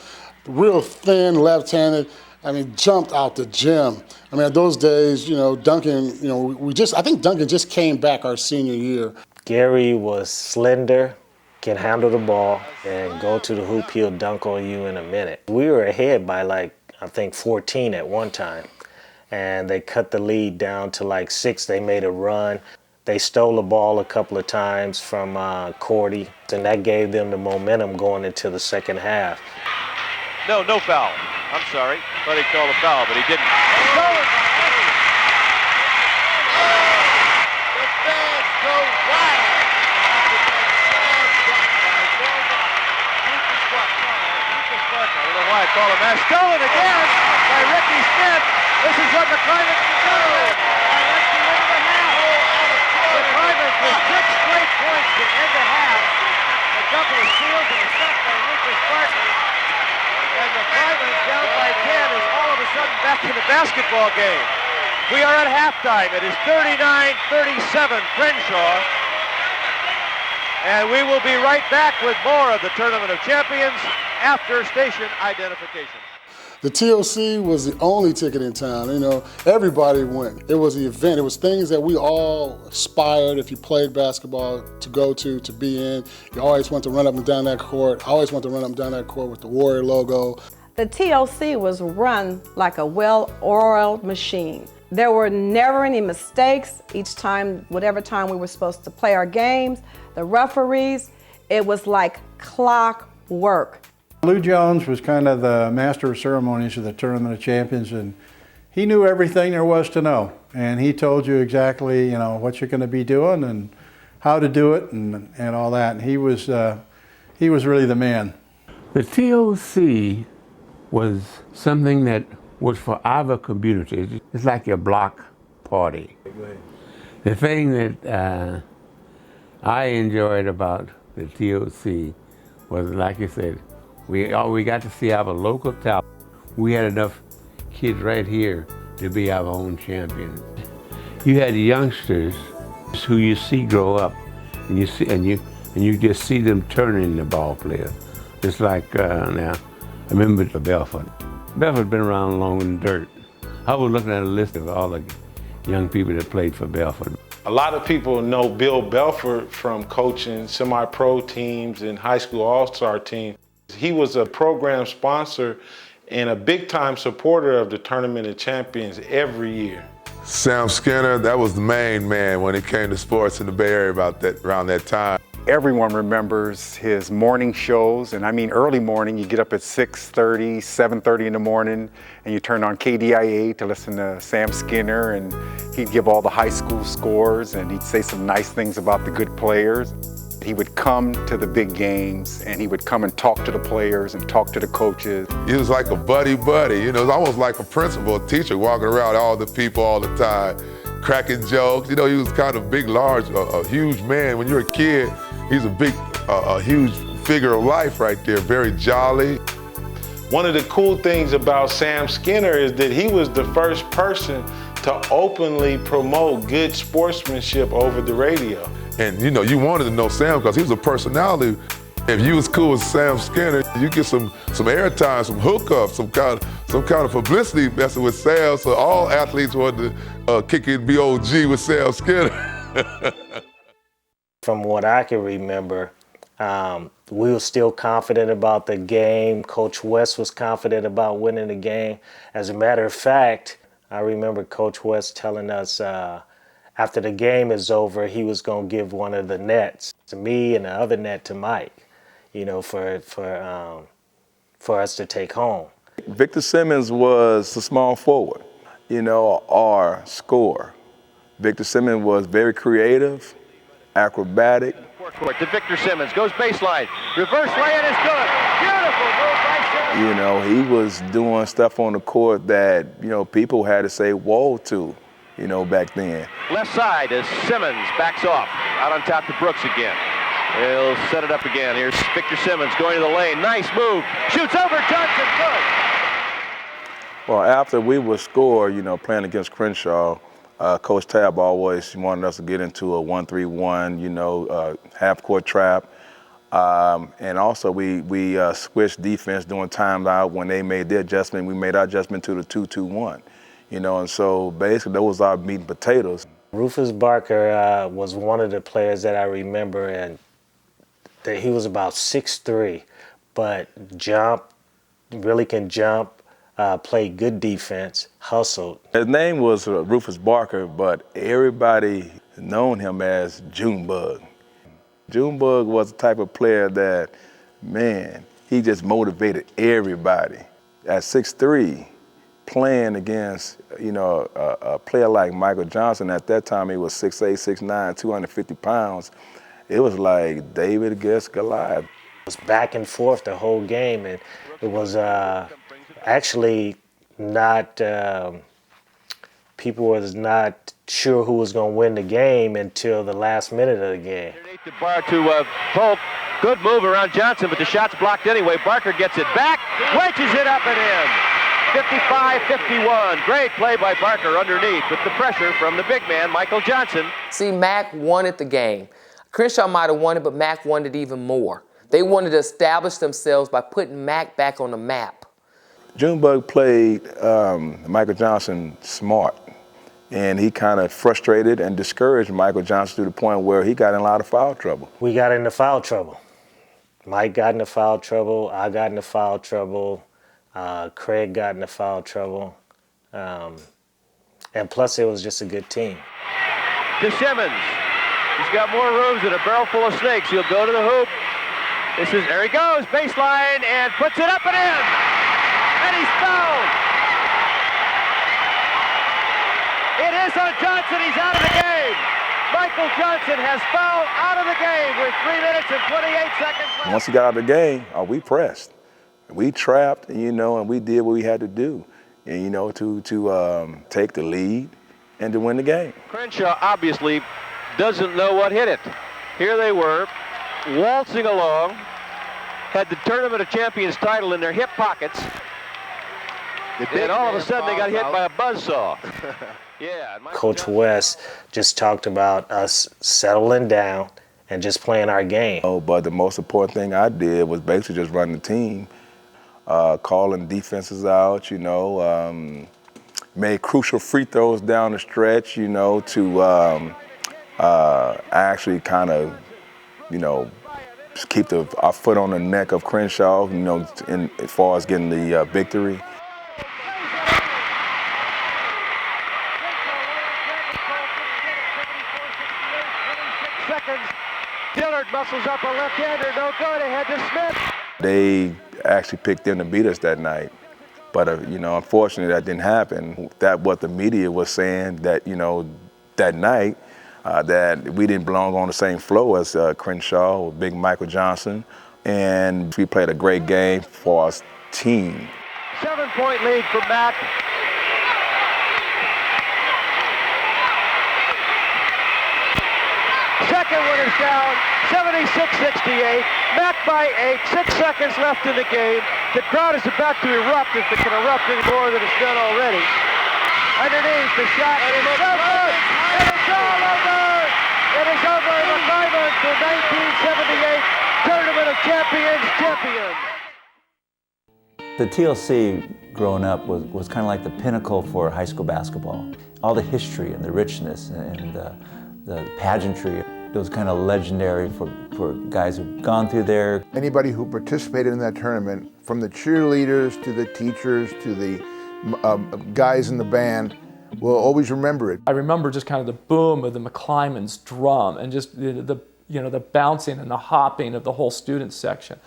real thin, left-handed. Jumped out the gym. At those days, Duncan, I think Duncan just came back our senior year. Gary was slender, can handle the ball, and go to the hoop, he'll dunk on you in a minute. We were ahead by 14 at one time. And they cut the lead down to 6. They made a run. They stole the ball a couple of times from Cordy, and that gave them the momentum going into the second half. no foul. I'm sorry. Thought he called a foul, but he didn't. The fans go wild. I don't know why I call him that. Stolen again by Ricky Smith. This is what McClymonds can do. And that's the end of the half. McClymonds with 6 straight points to end the half. A couple of steals and a stop by Rupert Barker. And McClymonds down by 10 is all of a sudden back in the basketball game. We are at halftime. It is 39-37 Crenshaw. And we will be right back with more of the Tournament of Champions after station identification. The TOC was the only ticket in town. You know, everybody went. It was the event. It was things that we all aspired, if you played basketball, to go to be in. You always want to run up and down that court. I always want to run up and down that court with the Warrior logo. The TOC was run like a well-oiled machine. There were never any mistakes each time, whatever time we were supposed to play our games. The referees, it was like clockwork. Lou Jones was kind of the master of ceremonies of the Tournament of Champions, and he knew everything there was to know. And he told you exactly, you know, what you're going to be doing and how to do it and all that. And he was really the man. The TOC was something that was for our community. It's like your block party. The thing that I enjoyed about the TOC was, like you said, we got to see our local talent. We had enough kids right here to be our own champions. You had youngsters who you see grow up, and you just see them turning into ball players. It's like now, I remember the Belford. Belford's been around long in dirt. I was looking at a list of all the young people that played for Belford. A lot of people know Bill Belford from coaching semi-pro teams and high school all-star teams. He was a program sponsor and a big-time supporter of the Tournament of Champions every year. Sam Skinner, that was the main man when it came to sports in the Bay Area around that time. Everyone remembers his morning shows, and I mean early morning. You get up at 6:30, 7:30 in the morning, and you turn on KDIA to listen to Sam Skinner, and he'd give all the high school scores, and he'd say some nice things about the good players. He would come to the big games, and he would come and talk to the players and talk to the coaches. He was like a buddy, you know, it was almost like a principal, a teacher walking around all the people all the time, cracking jokes. You know, he was kind of big, large, a huge man. When you're a kid, he's a huge figure of life right there, very jolly. One of the cool things about Sam Skinner is that he was the first person to openly promote good sportsmanship over the radio. And you know, you wanted to know Sam because he was a personality. If you was cool with Sam Skinner, you get some airtime, some hookups, some kind of publicity messing with Sam. So all athletes wanted to kick it BOG with Sam Skinner. From what I can remember, we were still confident about the game. Coach West was confident about winning the game. As a matter of fact, I remember Coach West telling us after the game is over, he was going to give one of the nets to me and the other net to Mike, you know, for us to take home. Victor Simmons was a small forward, you know, or scorer. Victor Simmons was very creative, acrobatic. Court to Victor Simmons, goes baseline, reverse lay-in is good. Beautiful move by Simmons. You know, he was doing stuff on the court that, you know, people had to say whoa to, you know, back then. Left side as Simmons backs off, out on top to Brooks again. He'll set it up again. Here's Victor Simmons going to the lane, nice move, shoots over Johnson, good. Well, after we would score, you know, playing against Crenshaw, Coach Tab always wanted us to get into a 1-3-1, you know, half-court trap. And also we switched defense during timeout. When they made their adjustment, we made our adjustment to the 2-2-1. You know, and so basically those are our meat and potatoes. Rufus Barker was one of the players that I remember, and that he was about 6'3", but really can jump, played good defense, hustled. His name was Rufus Barker, but everybody known him as Junebug. Junebug was the type of player that, man, he just motivated everybody. At 6'3", playing against, you know, a player like Michael Johnson, at that time he was 6'8", 6'9", 250 pounds. It was like David against Goliath. It was back and forth the whole game, and it was actually not, people was not sure who was going to win the game until the last minute of the game. To Polk, good move around Johnson, but the shot's blocked anyway. Barker gets it back, wedges it up and in. 55-51. Great play by Barker underneath with the pressure from the big man, Michael Johnson. See, Mac wanted the game. Crenshaw might have won it, but Mac wanted even more. They wanted to establish themselves by putting Mac back on the map. Junebug played Michael Johnson smart, and he kind of frustrated and discouraged Michael Johnson to the point where he got in a lot of foul trouble. We got into foul trouble. Mike got into foul trouble, I got into foul trouble, Craig got into foul trouble, and plus it was just a good team. To Simmons. He's got more rooms than a barrel full of snakes. He'll go to the hoop. There he goes, baseline, and puts it up and in. And he's fouled. It is on Johnson, he's out of the game. Michael Johnson has fouled out of the game with 3 minutes and 28 seconds left. Once he got out of the game, we pressed. We trapped, and we did what we had to do, and, to take the lead and to win the game. Crenshaw obviously doesn't know what hit it. Here they were, waltzing along, had the Tournament of Champions title in their hip pockets, and all of a sudden they got hit by a buzzsaw. Yeah. Coach West just talked about us settling down and just playing our game. But the most important thing I did was basically just run the team, calling defenses out, made crucial free throws down the stretch, to actually kind of, keep our foot on the neck of Crenshaw, as far as getting the victory. Dillard muscles up a left-hander, no good, ahead to Smith. They actually picked them to beat us that night. But, unfortunately that didn't happen. That what the media was saying that, that night, that we didn't belong on the same floor as Crenshaw or Big Michael Johnson. And we played a great game for our team. 7-point lead for Mac. Second one is down, 76-68. Mac by 8, 6 seconds left in the game. The crowd is about to erupt if it can erupt any more than it's done already. Underneath, the shot is over, and it's all over. It is over in the finals, the 1978 Tournament of Champions champion. The TOC growing up was kind of like the pinnacle for high school basketball. All the history and the richness and the pageantry. It was kind of legendary for guys who've gone through there. Anybody who participated in that tournament, from the cheerleaders to the teachers to the guys in the band, will always remember it. I remember just kind of the boom of the McClymonds drum and just the bouncing and the hopping of the whole student section.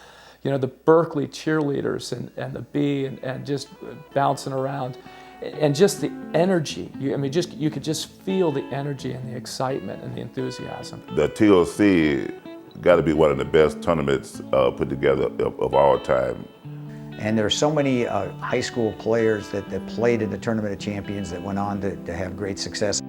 The Berkeley cheerleaders and the B and just bouncing around. And just the energy, you could just feel the energy and the excitement and the enthusiasm. The TOC got to be one of the best tournaments put together of our time. And there are so many high school players that played in the Tournament of Champions that went on to have great success.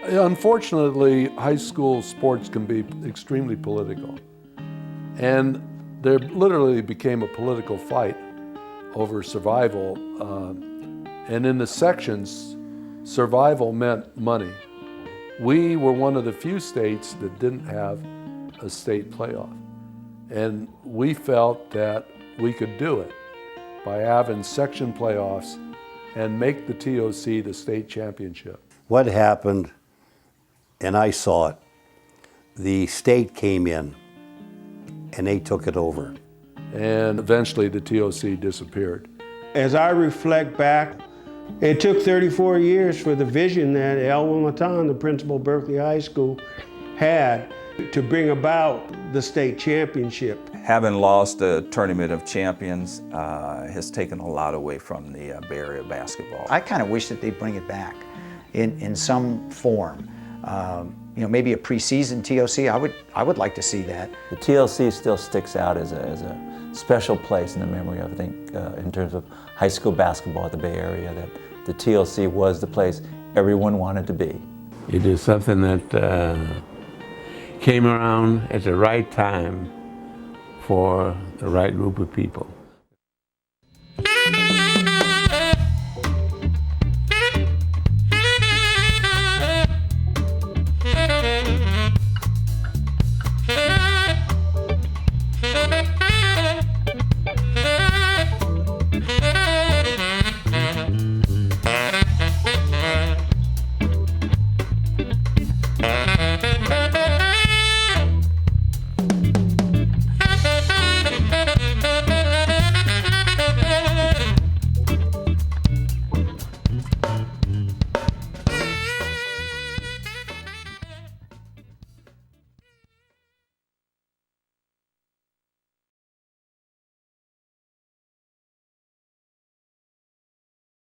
Unfortunately, high school sports can be extremely political. And there literally became a political fight over survival. And in the sections, survival meant money. We were one of the few states that didn't have a state playoff. And we felt that we could do it by having section playoffs and make the TOC the state championship. What happened, and I saw it, the state came in and they took it over. And eventually the TOC disappeared. As I reflect back, it took 34 years for the vision that Elwin Latan, the principal of Berkeley High School, had to bring about the state championship. Having lost the Tournament of Champions has taken a lot away from the Bay Area basketball. I kind of wish that they bring it back in some form. maybe a preseason TOC. I would like to see that. The TLC still sticks out as a special place in the memory of, I think, in terms of high school basketball at the Bay Area, that the TLC was the place everyone wanted to be. It is something that came around at the right time for the right group of people.